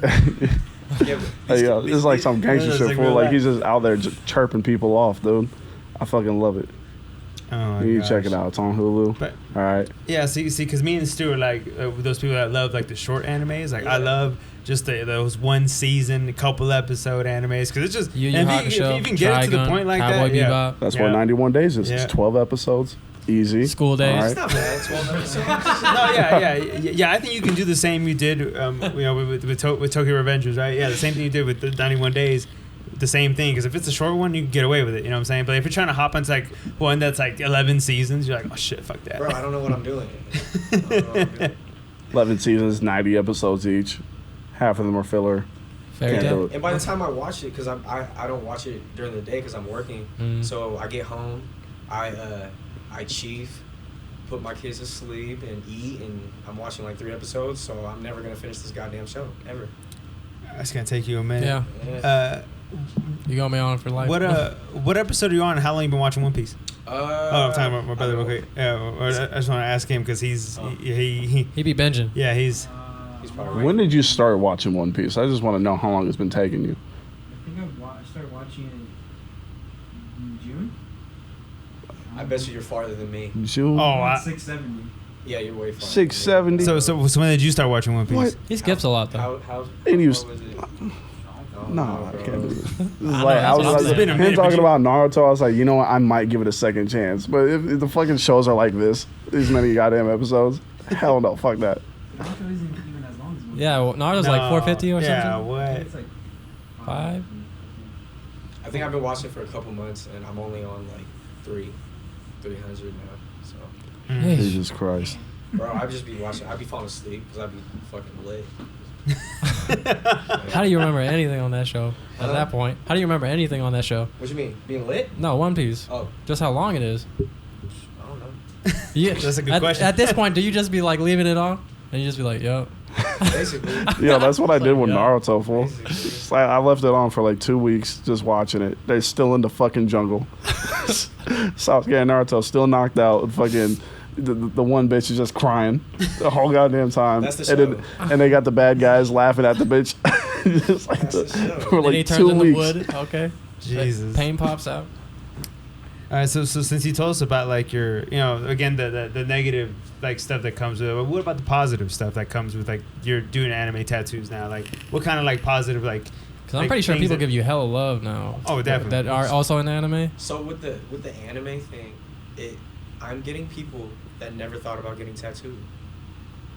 Yeah, Hey, yo, it's like some gangster It's shit. like Fool. real Like life. he's just out there chirping people off, dude. I fucking love it. oh my You need to gosh. check it out. It's on Hulu. But All right. yeah, see, because me and Stu are like those people that love like the short animes. Like I Yeah. love just those one season, a couple episode animes because it's just Yu Yu and Hakusho, if you can get it to the Trigun, point like Cowboy that, yeah. Bebop. That's Yeah. what 91 Days is. Yeah. It's 12 episodes. Easy. School days. All It's right. not bad. 12 episodes. No, yeah. I think you can do the same you did, with Tokyo Revengers, right? Yeah, the same thing you did with the 91 Days, the same thing. Because if it's a short one, you can get away with it. You know what I'm saying? But if you're trying to hop onto like one that's like 11 seasons, you're like, oh shit, fuck that. Bro, I don't know what I'm doing. I don't know what I'm doing. 11 seasons, 90 episodes each. Half of them are filler. Fairy Can't tale. do it. And by the time I watch it, because I don't watch it during the day because I'm working. Mm. So I get home, I chief, put my kids to sleep and eat, and I'm watching like 3 episodes. So I'm never gonna finish this goddamn show ever. That's gonna take you a minute. Yeah. You got me on for life. What episode are you on? And how long you been watching One Piece? Oh, I'm talking about my brother. Okay. Yeah. I just want to ask him because he's he He be binging. yeah he's He's probably right. When did you start watching One Piece? I just want to know how long it's been taking you. I think I started watching it in June. I bet you you're farther than me. June? Oh, I- 670. Yeah, you're way farther. 670. so when did you start watching One Piece? What? He skips a lot though. How And he how was- was it? No, I bro. can't do this. This is I know, like, that's I was what I'm like, saying. It's been a him minute, but talking you- about Naruto. I was like, you know what? I might give it a second chance. But if the fucking shows are like this, these many goddamn episodes, hell no, fuck that. Naruto isn't even as long as one. Yeah, well, Naruto's like 450 or yeah, something. what? It's like 5? I think I've been watching for a couple months, and I'm only on like 300 now. So, Mm. Jesus Christ. bro, I'd just be watching. I'd be falling asleep because I'd be fucking lit. How do you remember anything on that show at Huh? that point? How do you remember anything on that show? What you mean? Being lit? No, One Piece. Oh, Just how long it is. I don't know. Yeah, That's a good at, question. At this point, do you just be like leaving it on? And you just be like, yo. Basically. Yeah, that's what I did with Yeah. Naruto, fool. Basically. It's like, I left it on for like 2 weeks just watching it. They're still in the fucking jungle. Sasuke and Naruto still knocked out. Fucking the one bitch is just crying the whole goddamn time. That's the and, and they got the bad guys laughing at the bitch. Just like That's the show. for Then he like turns 2 into weeks. wood. Okay. Jesus. Pain pops out. All right, so since you told us about like your, again the negative like stuff that comes with it, what about the positive stuff that comes with like you're doing anime tattoos now? Like what kind of like positive like? Because I'm like, pretty sure things people that- give you hella love now. Oh, definitely. That are also in anime. So with the anime thing, I'm getting people that never thought about getting tattooed.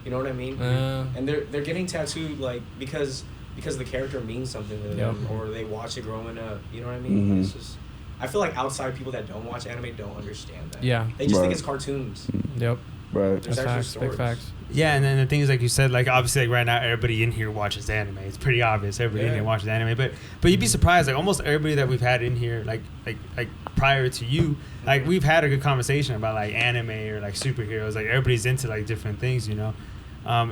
You know what I mean? And they're getting tattooed like because the character means something to them, or they watch it growing up. You know what I mean? Mhm. It's just, I feel like outside people that don't watch anime don't understand that. Yeah. They just think Right. it's cartoons. Yep. Right. There's That's actual facts. stories. Big facts. Yeah, and then the things like you said, like obviously like right now everybody in here watches anime. It's pretty obvious everybody in Yeah. here watches anime, but you'd be surprised like almost everybody that we've had in here like prior to you, like we've had a good conversation about like anime or like superheroes. Like everybody's into like different things, and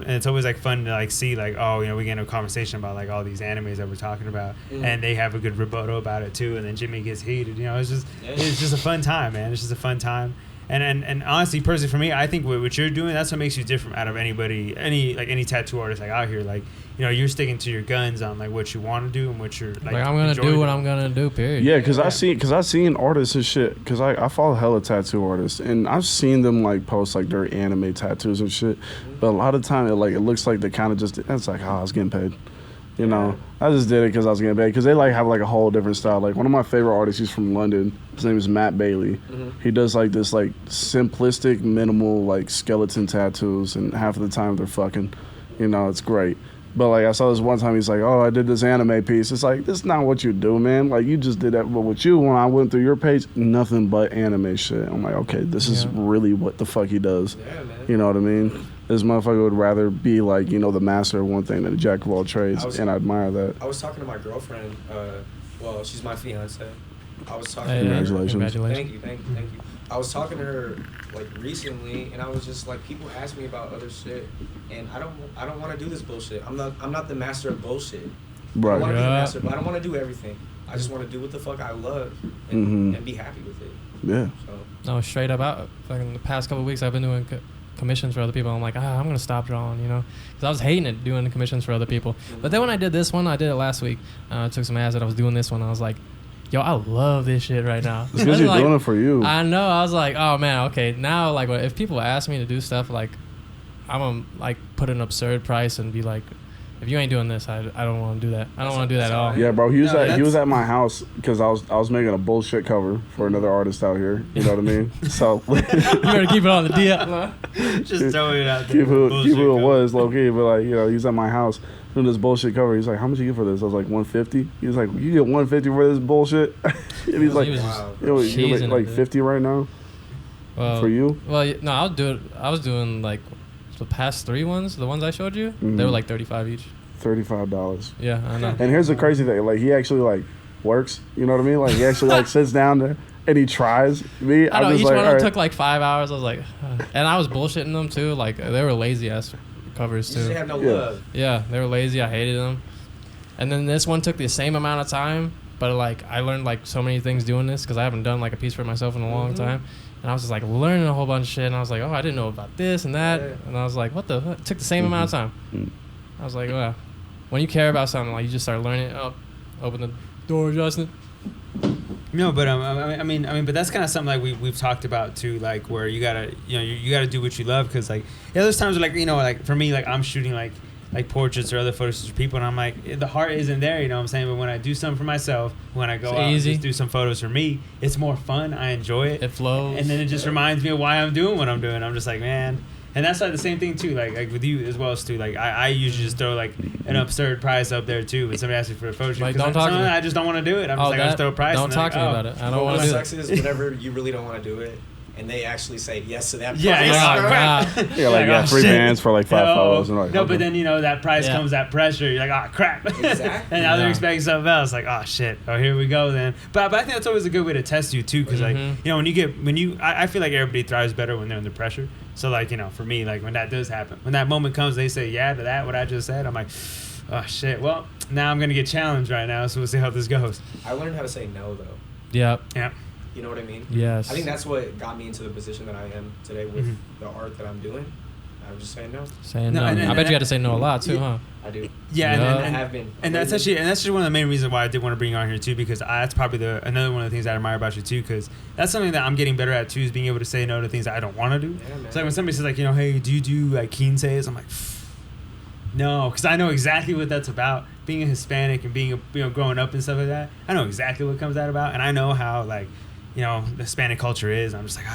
it's always like fun to like see like we get into a conversation about like all these animes that we're talking about, and they have a good rebuttal about it too, and then Jimmy gets heated. It's just a fun time, man. It's just a fun time. And honestly, personally, for me, I think what you're doing, that's what makes you different out of anybody, any tattoo artist like out here. Like, you're sticking to your guns on like what you want to do and what you're like. I'm gonna do what I'm gonna do. Period. Yeah, because I've seen artists and shit. Because I follow hella tattoo artists, and I've seen them like post like their anime tattoos and shit. But a lot of time it looks like they kind of just it's like, I was getting paid. You know, I just did it because I was getting paid. Because they like have like a whole different style. Like one of my favorite artists, he's from London. His name is Matt Bailey. He does like this like simplistic, minimal like skeleton tattoos, and half of the time they're fucking. You know, it's great. But like I saw this one time, he's like, "Oh, I did this anime piece." It's like, that's not what you do, man. Like you just did that. But with you, when I went through your page, nothing but anime shit. I'm like, okay, this is really what the fuck he does. Yeah, man. You know what I mean? This motherfucker would rather be like, you know, the master of one thing than a jack of all trades, and I admire that. I was talking to my girlfriend. Well, she's my fiance. I was talking. Congratulations. Thank you. I was talking to her like recently, and I was just like, people ask me about other shit, and I don't want to do this bullshit. I'm not the master of bullshit. Right. I want to be the master, but I don't want to do everything. I just want to do what the fuck I love and be happy with it. Yeah. So. No, straight up. Fucking the past couple of weeks, I've been doing commissions for other people. I'm like, I'm gonna stop drawing, you know, because I was hating it doing the commissions for other people. But then when I did this one, I did it last week. I took some acid. I was doing this one. I was like, yo, I love this shit right now. It's because you're like, doing it for you. I know. I was like, oh man, okay. Now, like, if people ask me to do stuff, like, I'm gonna like put an absurd price and be like, if you ain't doing this, I don't want to do that. I don't want to do that at all. Yeah, bro. He was at my house because I was making a bullshit cover for another artist out here. You know what I mean? So you better keep it on the DL. Just throwing it out there. Keep who it was, low key. But like, you know, he's at my house doing this bullshit cover. He's like, "How much you get for this?" I was like, $150. He was like, "You get $150 for this bullshit?" And he's like, wow. "You make like $50 right now for you?" Well, no, I was doing like the past 3 ones, the ones I showed you. They were like $35 each. $35. Yeah, I know. And here's the crazy thing: like, he actually like works. You know what I mean? Like, he actually like sits down there and he tries. Me, I know, I'm just each like, one all right. took like 5 hours. I was like, and I was bullshitting them too. Like, they were lazy ass covers You too. just have no love. Yeah, they were lazy. I hated them. And then this one took the same amount of time, but like I learned like so many things doing this because I haven't done like a piece for myself in a long time. And I was just like learning a whole bunch of shit. And I was like, oh, I didn't know about this and that. Yeah. And I was like, what the? It took the same amount of time. I was like, well, when you care about something, like you just start learning. Oh, open the door, Justin. No, but I mean, but that's kind of something like we've talked about too, like where you gotta, you know, you gotta do what you love, because like, yeah, there's times where like, you know, like for me, like I'm shooting like portraits or other photos of people, and I'm like, the heart isn't there, you know what I'm saying? But when I do something for myself, when I go out and just do some photos for me, it's more fun. I enjoy it. It flows. And then it just reminds me of why I'm doing what I'm doing. I'm just like, man. And that's like the same thing too, like with you as well, Stu. Like I usually just throw like an absurd price up there too when somebody asks me for a photo shoot. Like, Because don't talk to me. I just don't want to do it. I'm just like, I just throw a price. Don't talk to me about it. I don't want What to do sucks it. is whenever you really don't want to do it, and they actually say yes to that price. Yeah, Yeah, like, yeah, 3 bands for like 5 photos. And like, no, okay. but then, you know, that price comes that pressure. You're like, oh, crap. Exactly. And now they're expecting something else. Like, oh, shit. Oh, here we go then. But I think that's always a good way to test you, too. Because, like, you know, I feel like everybody thrives better when they're under pressure. So, like, you know, for me, like, when that does happen, when that moment comes, they say, yeah, to that, what I just said. I'm like, oh, shit. Well, now I'm going to get challenged right now. So we'll see how this goes. I learned how to say no, though. Yeah. You know what I mean? Yes. I think that's what got me into the position that I am today with the art that I'm doing. I'm just saying no. Saying No, no. and I bet you got to say no a lot too, huh? I do. Yeah, I and have been. And that's just one of the main reasons why I did want to bring you on here too, because that's probably another one of the things I admire about you too, because that's something that I'm getting better at too, is being able to say no to things that I don't want to do. Yeah, man. So like when somebody says like, you know, hey, do you do like quinces? I'm like, no, because I know exactly what that's about. Being a Hispanic and being growing up and stuff like that, I know exactly what comes that about, and I know how like, you know, the Hispanic culture is. I'm just like,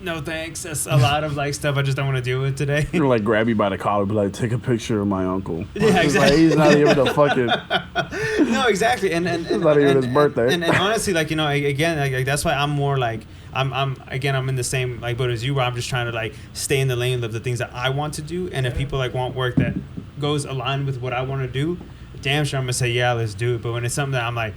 no thanks. That's a lot of like stuff I just don't want to deal with today. You're like, grab you by the collar, be like, take a picture of my uncle. Yeah, exactly. Like, he's not even a fucking. No, exactly. And It's not even his birthday. And honestly, like, you know, again, like that's why I'm more like I'm in the same like boat as you, where I'm just trying to like stay in the lane of the things that I want to do, and if people like want work that goes aligned with what I want to do, damn sure I'm gonna say yeah, let's do it. But when it's something that I'm like,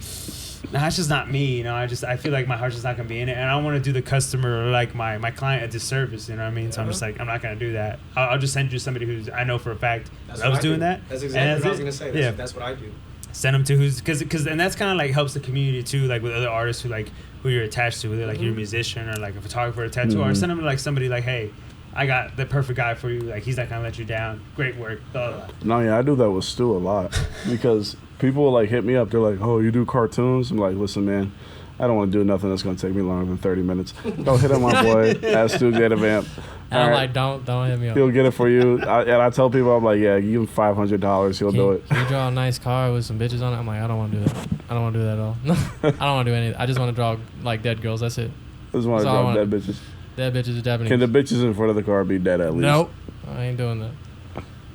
nah, that's just not me, you know. I feel like my heart's just not gonna be in it, and I don't want to do the customer or like my client a disservice, you know what I mean? So I'm just like, I'm not gonna do that. I'll just send you somebody who's I know for a fact loves doing that. That's exactly what I was gonna say. That's what I do. Send them to because and that's kind of like helps the community too, like with other artists who you're attached to, whether like you're a musician or like a photographer, a tattoo artist. Send them to like somebody like, hey, I got the perfect guy for you. Like, he's not gonna let you down. Great work. Blah, blah, blah. No, yeah, I do that with Stu a lot because people will like hit me up. They're like, "Oh, you do cartoons?" I'm like, "Listen, man, I don't want to do nothing that's going to take me longer than 30 minutes. Go hit up my boy. Ask to get a vamp. And I'm like, don't hit me up. He'll get it for you. And I tell people, I'm like, yeah, give him $500. He'll do it. Can you draw a nice car with some bitches on it? I'm like, I don't want to do that. I don't want to do that at all. I don't want to do anything. I just want to draw like dead girls. That's it. I just want to draw dead bitches. Dead bitches are Japanese. Can the bitches in front of the car be dead at least? Nope. I ain't doing that.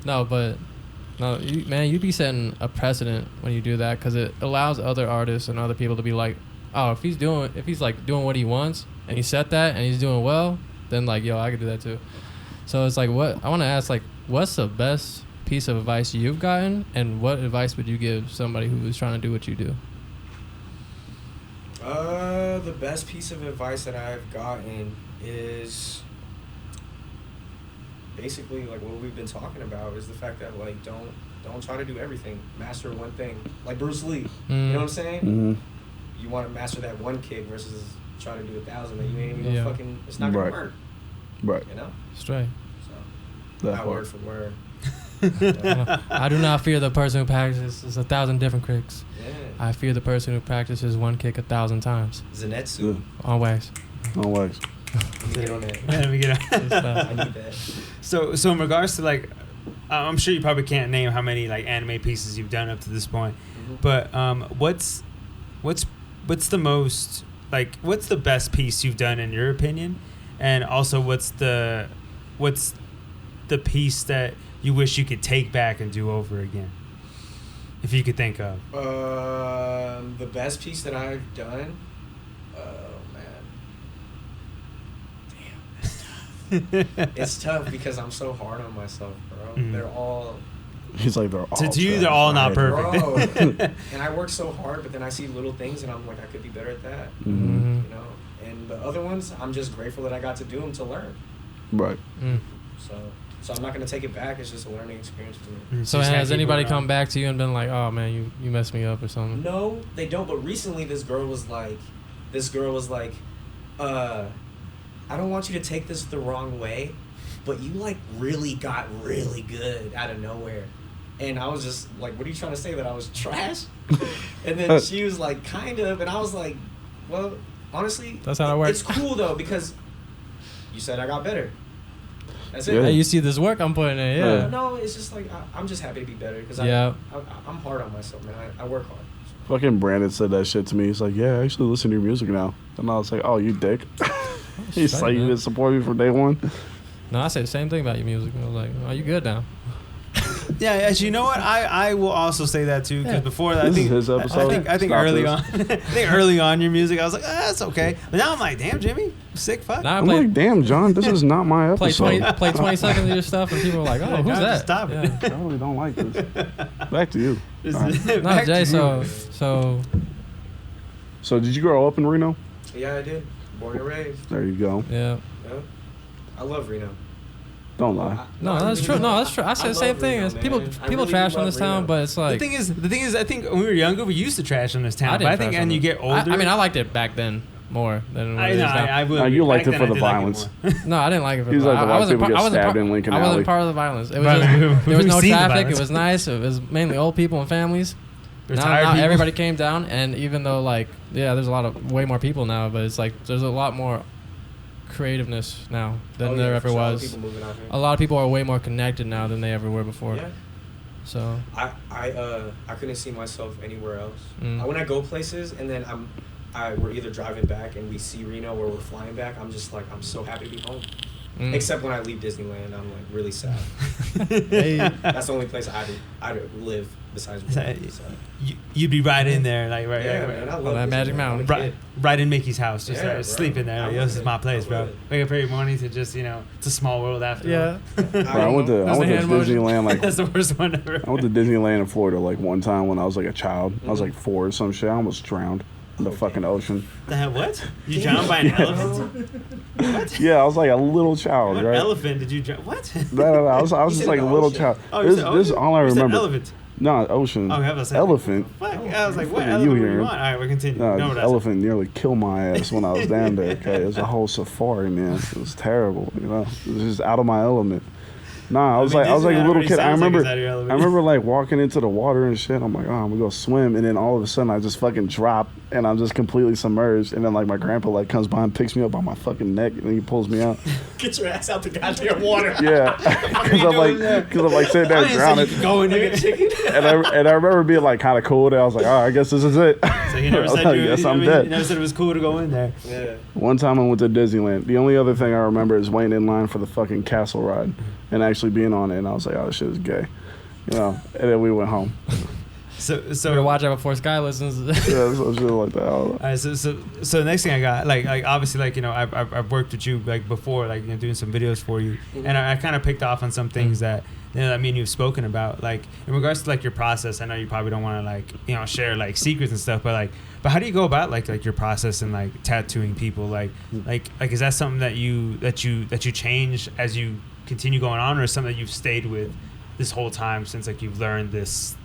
No, but no, you'd be setting a precedent when you do that because it allows other artists and other people to be like, oh, if he's like doing what he wants and he set that and he's doing well, then like, yo, I could do that too. So it's like, what I want to ask, like, what's the best piece of advice you've gotten, and what advice would you give somebody who was trying to do what you do? The best piece of advice that I've gotten is basically like what we've been talking about, is the fact that like don't try to do everything. Master one thing, like Bruce Lee. You know what I'm saying? Mm-hmm. You want to master that one kick versus try to do 1,000 that you ain't even gonna fucking. It's not gonna work. Right. You know. Straight. So not word for word. I do not fear the person who practices 1,000 different kicks. Yeah. I fear the person who practices one kick 1,000 times. Zenetsu. On wax. On wax. Let me get on that. Let me get on. I need that. So in regards to like, I'm sure you probably can't name how many like anime pieces you've done up to this point, but what's the most like what's the best piece you've done in your opinion, and also what's the piece that you wish you could take back and do over again, if you could think of? The best piece that I've done. It's tough because I'm so hard on myself, bro. Mm. They're all. He's like, they're all. To you, they're all not perfect. Bro. And I work so hard, but then I see little things, and I'm like, I could be better at that. Mm-hmm. You know. And the other ones, I'm just grateful that I got to do them to learn. Right. Mm. So I'm not gonna take it back. It's just a learning experience for me. So has anybody come back to you and been like, oh man, you messed me up or something? No, they don't. But recently, this girl was like, I don't want you to take this the wrong way, but you like really got really good out of nowhere. And I was just like, what are you trying to say, that I was trash? And then she was like, kind of. And I was like, well, honestly, that's how it works. It's cool though, because you said I got better. That's it. Yeah. Hey, you see this work I'm putting in, yeah. No, it's just like, I'm just happy to be better because Yeah. I'm hard on myself, man. I work hard. Fucking Brandon said that shit to me. He's like, yeah, I actually listen to your music now. And I was like, oh, you dick. He's like, you didn't support me from day one. No, I say the same thing about your music. I was like, oh, you good now? Yeah, actually, you know what? I will also say that too, because before that, This is his episode. I think Stop early this. on your music, I was like, that's okay. But now I'm like, damn, Jimmy, sick fuck. Now I I'm play, like, damn, John, this is not my play episode. 20 seconds of your stuff, and people are like, oh, who's that? Stop it. I really don't like this. Back to you. All right. No, Back Jay, to you. So did you grow up in Reno? Yeah, I did. Born and raised. There you go. yeah. Yeah. I love Reno. Don't lie. No, that's true. No, that's true. I said the same thing. It's people trash on this town, but it's like The thing is, I think when we were younger, we used to trash on this town. I But didn't I think, trash and on you it. get older. I mean, I liked it back then more than what I it is know. now. I would. No, you liked back it then for I the did like it violence. more. No, I didn't like it. For He's like the I white wasn't people part- get I wasn't stabbed part- in Lincoln I wasn't Alley. part of the violence. It was But just, there was we've no seen the traffic. It violence. was nice. It was mainly old people and families. Retired Now people. everybody came down, and even though like there's way more people now, but it's like there's a lot more creativeness now than there ever for sure. was. People moving out here. A lot of people are way more connected now than they ever were before. Yeah. So I couldn't see myself anywhere else. Mm. When I go places and then we're either driving back and we see Reno or we're flying back, I'm just like, I'm so happy to be home. Mm. Except when I leave Disneyland, I'm like really sad. Hey. That's the only place I'd live besides Reno. So. You'd be right in there, like right, Yeah, right, man, I right, love that Magic Disneyland. Mountain. I'm a right, kid. right in Mickey's house, just Yeah, like, bro. sleeping there. I Like, would. this is my place, I bro. would. Wake up every morning to just, it's a small world after Yeah. all. Bro, I went to That's the hand motion. Disneyland like That's the worst one ever. I went to Disneyland in Florida like one time when I was like a child. I was like 4 or some shit. I almost drowned in the fucking ocean. The hell, what? You drowned by an elephant? What? Yeah, I was like a little child, What right? elephant did you drown? What? No, I was You just said like a the little ocean. child. Oh, you This said is ocean? all I You said remember. elephant. No, ocean. Oh, I was like, Elephant. Fuck. I was like, what Fuck are you elephant do you hearing? want? All right, we'll continue. No, No, the that's elephant nearly killed my ass when I was down there. Okay, it was a whole safari, man. It was terrible. It was just out of my element. Nah, I was like a little kid. I remember remember like walking into the water and shit. I'm like, oh, I'm gonna go swim, and then all of a sudden I just fucking drop, and I'm just completely submerged. And then like my grandpa like comes by and picks me up by my fucking neck, and he pulls me out. Get your ass out the goddamn water. Yeah, because I'm like sitting there drowning. Go in there. And I remember being like kind of cool there. I was like, oh, I guess this is it. So you never said I'm dead. You never said it was cool to go in there. Yeah. One time I went to Disneyland. The only other thing I remember is waiting in line for the fucking castle ride and actually being on it. And I was like, oh, this shit is gay. You know, and then we went home. So Better watch out before Sky listens. Yeah, so shit like that. All right, so the next thing I got, like obviously, like, you know, I've worked with you like before, like, you know, doing some videos for you, and I kind of picked off on some things that, you know, I mean, you've spoken about, like in regards to like your process. I know you probably don't want to like, you know, share like secrets and stuff, but how do you go about like your process and like tattooing people? Like is that something that you change as you continue going on, or something that you've stayed with this whole time since like you've learned this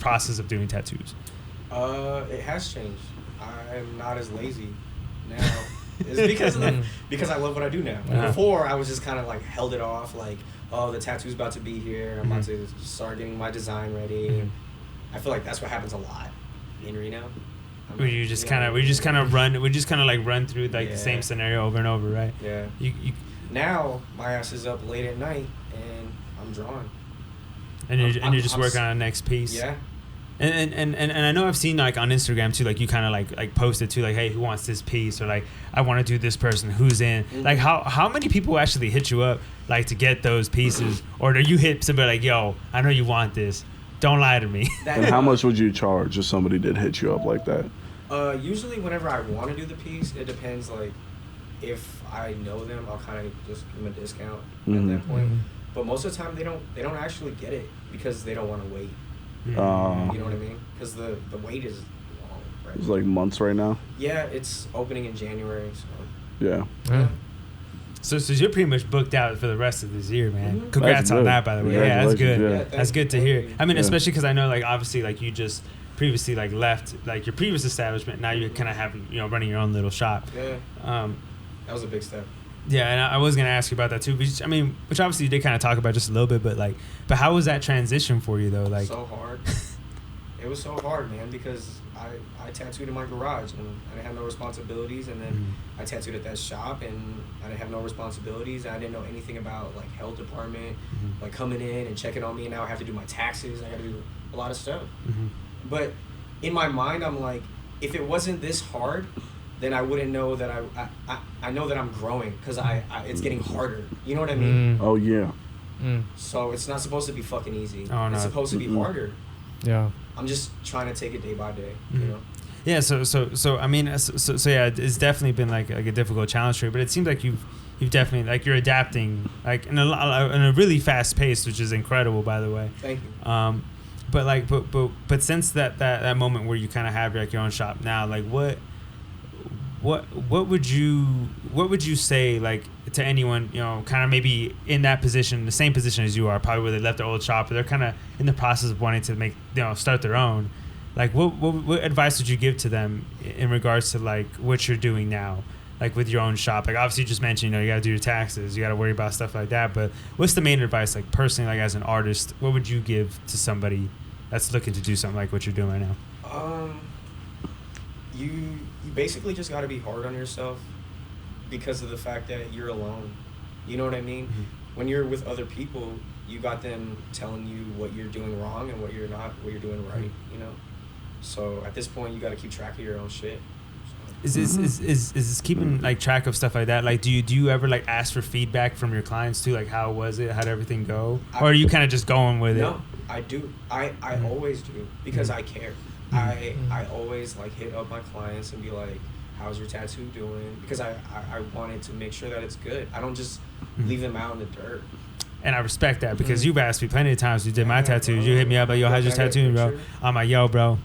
process of doing tattoos? It has changed. I'm not as lazy now. It's because I love what I do now. Uh-huh. Before, I was just kind of like held it off, like, oh, the tattoo's about to be here. I'm about to start getting my design ready. I feel like that's what happens a lot in Reno. We just kind of run through like the same scenario over and over, right? Yeah. You Now my ass is up late at night and I'm drawing. and you're just working on the next piece. Yeah. And I know I've seen like on Instagram too, like you kind of like posted too, like, hey, who wants this piece, or like, I want to do this person, who's in. Like how many people actually hit you up like to get those pieces, or do you hit somebody like, yo, I know you want this, don't lie to me? And how much would you charge if somebody did hit you up like that? Usually whenever I want to do the piece, it depends. Like if I know them, I'll kind of just give them a discount at that point. But most of the time they don't actually get it because they don't want to wait. You know what I mean? Because the wait is long. Right? It's like months right now. Yeah, it's opening in January. So Yeah. So you're pretty much booked out for the rest of this year, man. Congrats That's on good. that, by the way. Yeah, that's good. Yeah. That's good to hear. I mean, Yeah. especially because I know, like, obviously, like, you just previously, like, left, like, your previous establishment. Now you're kind of having, you know, running your own little shop. Yeah. That was a big step. Yeah, and I was going to ask you about that, too. Which obviously you did kind of talk about just a little bit, but how was that transition for you, though? Like, so hard. It was so hard, man, because I tattooed in my garage and I didn't have no responsibilities, and then I tattooed at that shop and I didn't have no responsibilities. I didn't know anything about like health department, like coming in and checking on me, and now I have to do my taxes. I got to do a lot of stuff. But in my mind, I'm like, if it wasn't this hard, then I wouldn't know that I know that I'm growing, because it's getting harder. You know what I mean? Oh yeah. So it's not supposed to be fucking easy. Oh, no. It's supposed to be harder. Yeah. I'm just trying to take it day by day, you know? Yeah, so I mean, so yeah, it's definitely been like a difficult challenge for you, but it seems like you've definitely, like, you're adapting like in a really fast pace, which is incredible, by the way. Thank you. But since that moment where you kind of have like your own shop now, like what would you say, like, to anyone, you know, kind of maybe in that position, the same position as you are, probably where they left their old shop, but they're kind of in the process of wanting to make, you know, start their own. Like, what advice would you give to them in regards to like what you're doing now, like with your own shop? Like, obviously you just mentioned, you know, you got to do your taxes, you got to worry about stuff like that, but what's the main advice, like, personally, like as an artist, what would you give to somebody that's looking to do something like what you're doing right now? You basically just got to be hard on yourself because of the fact that you're alone. You know what I mean? When you're with other people, you got them telling you what you're doing wrong and what you're doing right, you know? So at this point, you got to keep track of your own shit. Is this keeping like track of stuff like that? Like, do you ever like ask for feedback from your clients too? Like, how was it? How did everything go? Or are you kind of just going with it? No, I do. I always do, because I care. I always like hit up my clients and be like, how's your tattoo doing? Because I wanted to make sure that it's good. I don't just leave them out in the dirt. And I respect that, because you've asked me plenty of times. You did my tattoos. You hit me up like, yo, how's your tattoo, bro? I'm like, yo, bro,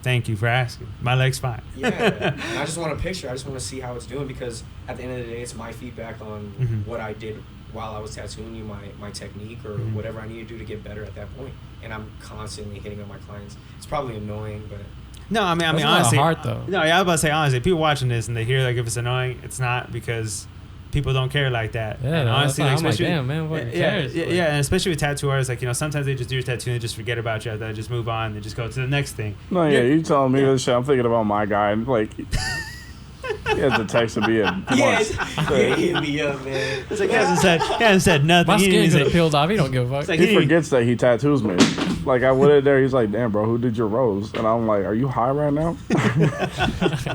thank you for asking. My leg's fine. Yeah. And I just want a picture. I just want to see how it's doing, because at the end of the day, it's my feedback on what I did while I was tattooing you, my technique, or whatever I need to do to get better at that point. And I'm constantly hitting up my clients. It's probably annoying, but No, I mean, That's honestly, not hard, though. No, yeah, I was about to say, honestly, people watching this and they hear like if it's annoying, it's not, because people don't care like that. Yeah, and honestly, like, I'm like, especially, damn, man, what cares? yeah, and especially with tattoo artists, like, you know, sometimes they just do your tattoo and just forget about you after that, just move on and just go to the next thing. No, yeah, you telling me this shit. I'm thinking about my guy, and like, he has the text to be in months. He hit me up, man. It's like he hasn't said nothing. My He didn't skin even could have say- peeled off. He don't give a fuck. like He forgets that he tattoos me. Like, I went in there, he's like, damn, bro, who did your rose? And I'm like, are you high right now?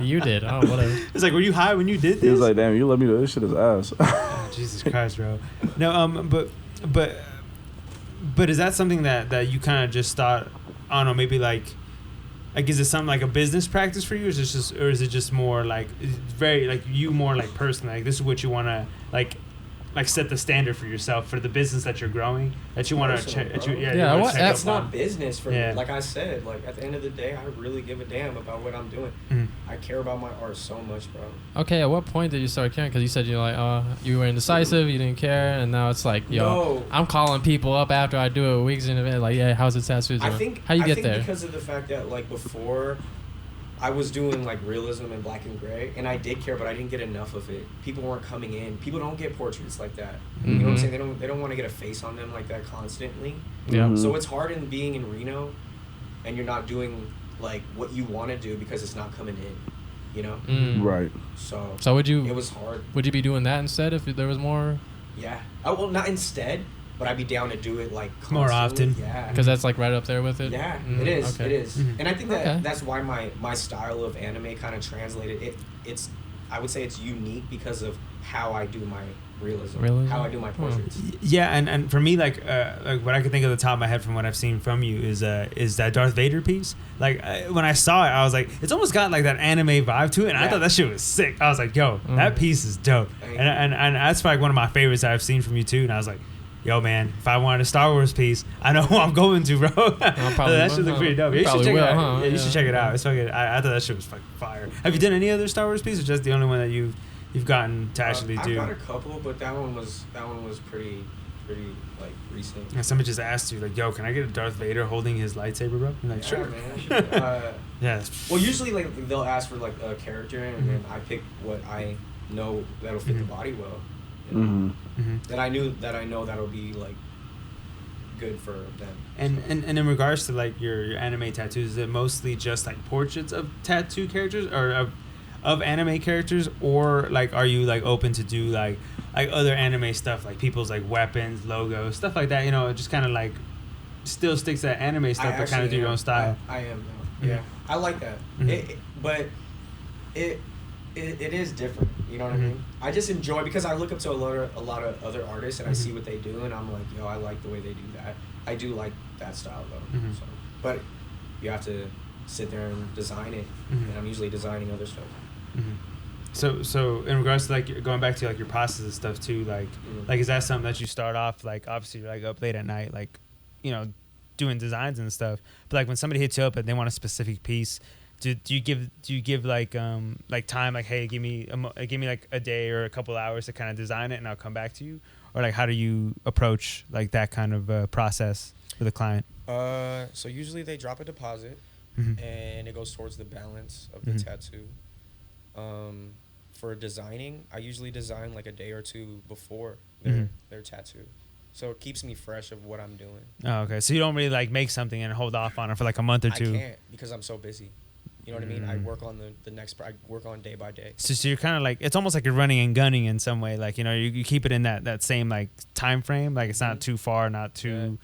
You did. Oh, whatever. It's like, were you high when you did this? He was like, damn, you let me do this shit is ass. Oh, Jesus Christ, bro. No, but is that something that you kind of just thought? I don't know, maybe like is it something like a business practice for you, or is it just more like it's very like you more like personally, like this is what you want to like set the standard for yourself for the business that you're growing, that you want to check. Yeah, what- It's that's not business for Yeah. me. Like I said, like at the end of the day, I really give a damn about what I'm doing. Mhm. I care about my art so much, bro. Okay, at what point did you start caring? Because you said you're like, you were indecisive, you didn't care, and now it's like, yo, No. I'm calling people up after I do it weeks in advance, like, yeah, how's the tattoos doing? I think How you get think there? because of the fact that like before I was doing like realism and black and gray, and I did care, but I didn't get enough of it. People weren't coming in. People don't get portraits like that. You know what I'm Mhm. saying? They don't want to get a face on them like that constantly. Yeah. Mhm. So it's hard in being in Reno, and you're not doing like what you want to do because it's not coming in. You know. Mm. Right. So So would it you was hard. be doing that instead if there was more? Yeah. Well, not instead, but I'd be down to do it like More constantly. often. Yeah. Because that's like right up there with it. Yeah, Mhm, it is. okay. It is. Mhm. And I think that Okay. that's why my style of anime kind of translated. It's I would say it's unique because of how I do my realism, how I do my portraits. Yeah, and for me, like what I could think of the top of my head from what I've seen from you is that Darth Vader piece. Like when I saw it, I was like, it's almost got like that anime vibe to it, and I Yeah. thought that shit was sick. I was like, yo, that piece is dope, Thank and that's like one of my favorites I've seen from you too. And I was like, yo, man, if I wanted a Star Wars piece, I know who I'm going to, bro. probably That will, shit look huh? pretty dope. Yeah, you should Probably check will, it out. huh? Yeah, you should Yeah. check it out. It's fucking. I thought that shit was fucking fire. Have you done any other Star Wars piece, or just the only one that you've gotten to actually I've do? got a couple, but that one was pretty like recent. And somebody just asked you, like, yo, can I get a Darth Vader holding his lightsaber, bro? You're like, Yeah, sure. man. Yeah. Well, usually like they'll ask for like a character, and then I pick what I know that'll fit the body well. You know? Mm-hmm. Mm-hmm. That I know that'll be like good for them. And in regards to like your anime tattoos, is it mostly just like portraits of tattoo characters or of anime characters, or like are you like open to do like other anime stuff, like people's like weapons, logos, stuff like that? You know, just kind of like still sticks to that anime stuff, but kind of do your own style. I am now. Yeah, I like that. Mhm. But it is different. You know what I Mhm. mean? I just enjoy because I look up to a lot of other artists and I Mhm. see what they do and I'm like, yo, I like the way they do that. I do like that style though. Mhm. So, but you have to sit there and design it, Mhm. and I'm usually designing other stuff. Mm-hmm. So in regards to like going back to like your process and stuff too, like is that something that you start off like obviously you're like up late at night, like, you know, doing designs and stuff, but like when somebody hits you up and they want a specific piece, do you give like time, like, hey, give me like a day or a couple hours to kind of design it and I'll come back to you, or like how do you approach like that kind of process with a client? So usually they drop a deposit, Mm-hmm. and it goes towards the balance of the Mhm. tattoo. For designing, I usually design like a day or two before their tattoo, so it keeps me fresh of what I'm doing. Oh, okay. So you don't really like make something and hold off on it for like a month or two. I can't because I'm so busy. You know what I mean? I work on the next. I work on day by day. So you're kind of like, it's almost like you're running and gunning in some way. Like, you know, you keep it in that same like time frame. Like it's not too far, not too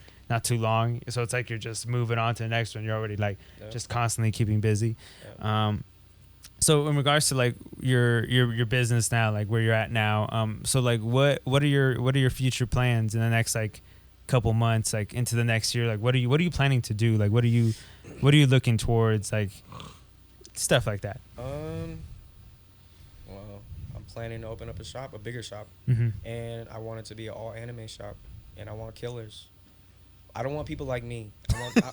long. So it's like you're just moving on to the next one. You're already like just constantly keeping busy. So in regards to like your business now, like where you're at now, so like what are your future plans in the next like couple months, like into the next year? Like what are you planning to do? Like what are you looking towards, like stuff like that? Well, I'm planning to open up a bigger shop, and I want it to be an all anime shop, and I want killers. I don't want people like me.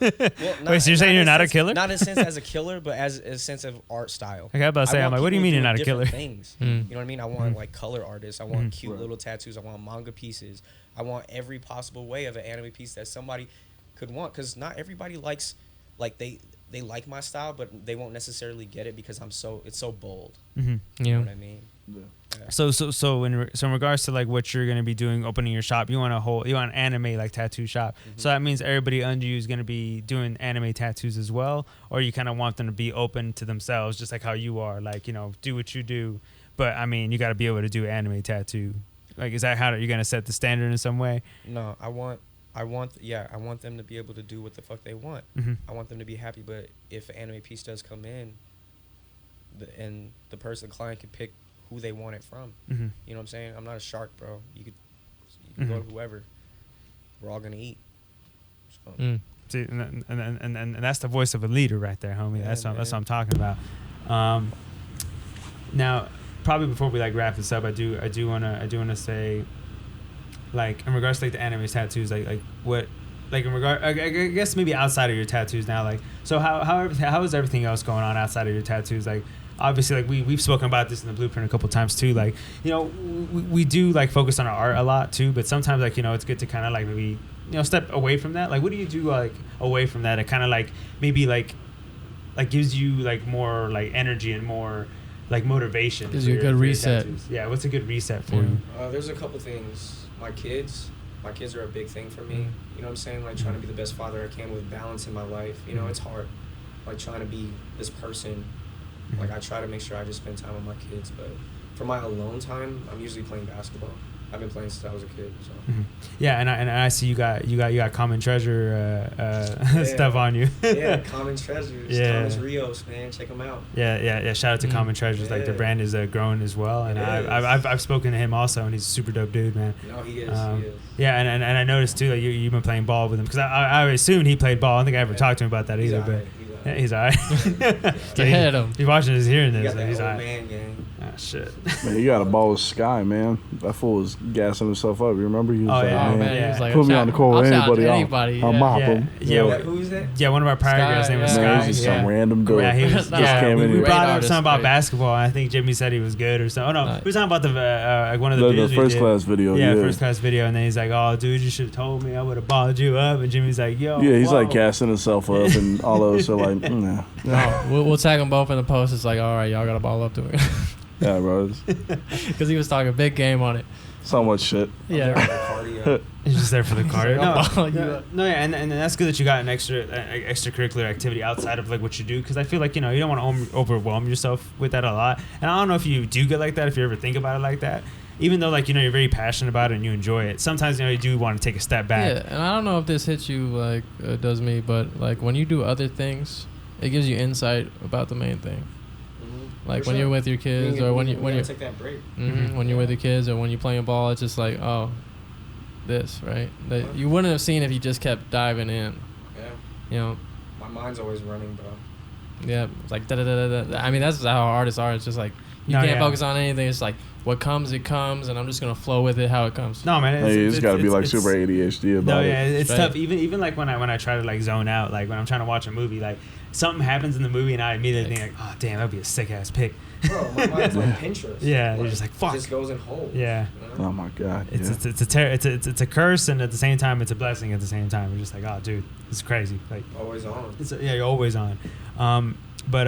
Wait, so you're saying you're not a killer? Not in a sense as a killer, but as a sense of art style. Okay, I was about to say, I'm like, what do you mean you're not a killer? Things. You know what I mean? I want like color artists. I want cute little tattoos. I want manga pieces. I want every possible way of an anime piece that somebody could want. Because not everybody likes, like they like my style, but they won't necessarily get it because it's so bold. Mm-hmm. You know what I mean? So in regards to like what you're gonna be doing, opening your shop, you want an anime like tattoo shop. Mm-hmm. So that means everybody under you is gonna be doing anime tattoos as well, or you kind of want them to be open to themselves, just like how you are, like, you know, do what you do. But I mean, you got to be able to do anime tattoo. Like, is that how you're gonna set the standard in some way? No, I want them to be able to do what the fuck they want. Mm-hmm. I want them to be happy. But if an anime piece does come in, the client could pick who they want it from. Mm-hmm. You know what I'm saying? I'm not a shark, bro. You can go to whoever. We're all gonna eat. So. See, and that's the voice of a leader right there, homie. Yeah, That's what I'm talking about. Now, probably before we like wrap this up, I do wanna say, like, in regards to like the anime tattoos, like what, like in regard, I guess maybe outside of your tattoos now, like, so how is everything else going on outside of your tattoos? Like, obviously, like we've spoken about this in the blueprint a couple times too. Like, you know, we do like focus on our art a lot too, but sometimes, like, you know, it's good to kind of like maybe, you know, step away from that. Like, what do you do like away from that? It kind of like maybe like gives you like more like energy and more like motivation. Gives you a good reset. Yeah, what's a good reset for you? There's a couple things. My kids are a big thing for me. Mm-hmm. You know what I'm saying? Like, trying to be the best father I can with balance in my life. You know, it's hard. Like, trying to be this person. Like, I try to make sure I just spend time with my kids. But for my alone time, I'm usually playing basketball. I've been playing since I was a kid. So. Yeah, and I see you got Common Treasure stuff on you. Yeah, Common Treasures. Yeah. Thomas Rios, man, check them out. Yeah. Shout out to Common Treasures. Like, the brand is growing as well, and I've spoken to him also, and he's a super dope dude, man. No, he is. Yeah, and I noticed too that you've been playing ball with him, because I assumed he played ball. I don't think I ever talked to him about that either, but. Yeah, he's alright. Get him. He's watching this, hearing He this. got that He's old alright. man gang. Ah, shit. Man, you got a ball with Sky, man. That fool was gassing himself up. You remember? He was like, yeah. Oh, man, man. He was like, put me on the court with anybody. I'll mop Yeah. him. Yeah. Who's that? Yeah, one of our prior guys' name was Sky, Man, Sky. he's just Yeah. some random dude. Yeah, he was, just came in we here. brought up Artist, something about right. basketball. And I think Jimmy said he was good or something. Oh no, we were talking about the one of the videos The we first did. class video. Yeah, Yeah, first class video, and then he's like, "Oh, dude, you should have told me. I would have balled you up." And Jimmy's like, "Yo, Yeah, he's whoa. like gassing himself up and all those. So like, nah. We'll tag them both in the post. It's like, all right, y'all got to ball up to it. Yeah, bro. Because he was talking big game on it. So much shit. Yeah. Cardio. He's just there for the cardio. I'll ball you No, up. no, yeah, and that's good that you got an extracurricular activity outside of like what you do, because I feel like, you know, you don't want to overwhelm yourself with that a lot. And I don't know if you do get like that, if you ever think about it like that. Even though, like, you know, you're very passionate about it and you enjoy it, sometimes, you know, you do want to take a step back. Yeah, and I don't know if this hits you like it does me, but like when you do other things, it gives you insight about the main thing. Like For when sure. you're with your kids, or when you're take that break. when you're with your kids, or when you're playing ball, it's just like, oh, this, right? That you wouldn't have seen if you just kept diving in. Yeah. You know. My mind's always running, bro. Yeah, it's like da da da da da. I mean, that's how artists are. It's just like you can't focus on anything. It's like what comes, it comes, and I'm just gonna flow with it how it comes. No, man, Hey, you just got to be like it's- super ADHD about No, it. yeah, it's Right. tough. Even like when I try to like zone out, like when I'm trying to watch a movie, like something happens in the movie and I immediately think like, oh damn, that'd be a sick ass pick. Bro, my mind's like Pinterest. Yeah, you're just like, fuck. It just goes in holes. Yeah. You know? Oh my god. It's Yeah. it's a curse, and at the same time it's a blessing. At the same time, you're just like, oh dude, it's crazy. Like, Always on. you're always on. But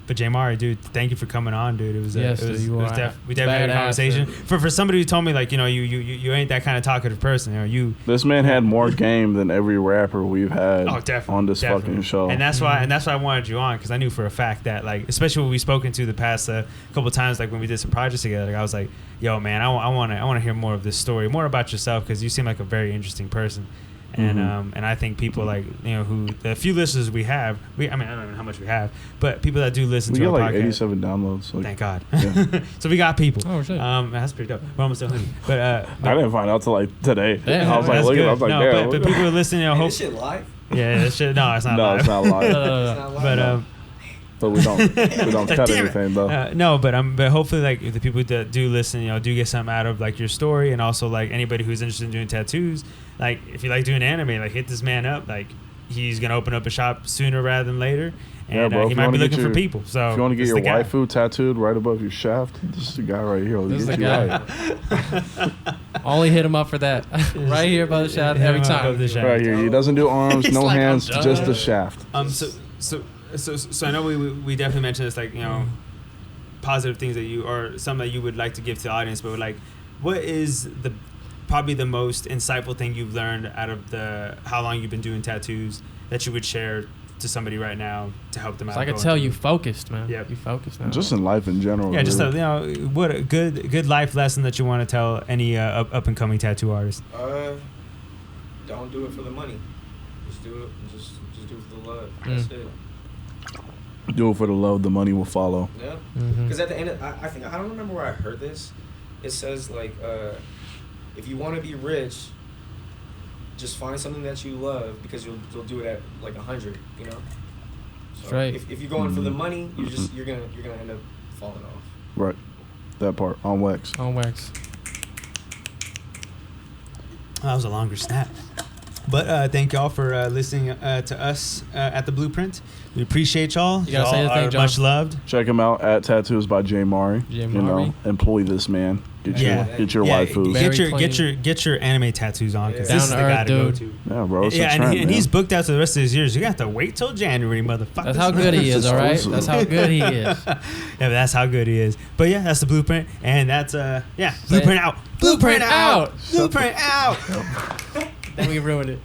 Jaymari, dude, thank you for coming on, dude. It was Yes, we you definitely had a badass, conversation. dude. For somebody who told me like, you know, you ain't that kind of talkative person. You know, you. This man had more game than every rapper we've had Oh, definitely, on this definitely. fucking show. And that's why I wanted you on, because I knew for a fact that, like, especially when we spoken to the past couple of times, like when we did some projects together, like, I was like, yo, man, I want to hear more of this story, more about yourself, because you seem like a very interesting person. And and I think people, like, you know, who the few listeners we have, I mean, I don't know how much we have, but people that do listen we to got our like podcast. 87 downloads. Like, Thank God. Yeah. So we got people. Oh shit. That's pretty dope. We're almost done. But I didn't find out till like today. Damn, I was like, that's looking, good. I was like, no, damn. but people are listening. You know, Hey, hope. this shit live? Yeah, that shit. No, it's not no, live. it's not live. It's not live. But But we don't cut Damn it. anything though. No, but hopefully, like, if the people that do listen, you know, do get something out of like your story, and also like anybody who's interested in doing tattoos, like if you like doing anime, like hit this man up. Like he's gonna open up a shop sooner rather than later, Yeah, and bro, he if you might wanna be get looking for your- people. So If you want to get this your the guy. waifu tattooed right above your shaft, this is the guy right here. Will This is get the you guy. right. Only hit him up for that. Right here by the shaft Hit him every up time. above the shaft. Right here. He doesn't do arms, He's no like, I'm hands, done. just the shaft. So I know we definitely mentioned this, like, you know, positive things that you, or something that you would like to give to the audience, but like, what is probably the most insightful thing you've learned out of how long you've been doing tattoos that you would share to somebody right now to help them out? I could tell you focused, man. Yep. You focused now. Just in life in general. Yeah, just really. What a good life lesson that you want to tell any up and coming tattoo artist. Don't do it for the money. Just do it. Just do it for the love. That's it. Do it for the love. The money will follow. Yeah. Mm-hmm. Because at the end, I think I don't remember where I heard this. It says like, if you want to be rich, just find something that you love, because you'll do it at like 100. You know. So right. If you're going for the money, you're gonna end up falling off. Right. That part on wax. On wax. That was a longer snap. But thank y'all for listening to us at The Blueprint. We appreciate y'all. You gotta say Y'all the thing, are John. much loved. Check him out at Tattoos by Jaymari. Jaymari. You know, employ this man. Get your Yeah, waifus. get your anime tattoos on, because Yeah. this is the guy to go Down-to-earth to. Yeah, bro. It's a Yeah, trend, and man. he's booked out to the rest of his years. You have to wait till January, motherfucker. That's how good he is, all right? That's how good he is. Yeah, but that's how good he is. But yeah, that's The Blueprint, and that's Blueprint out. Blueprint out. Blueprint out. Then we ruined it.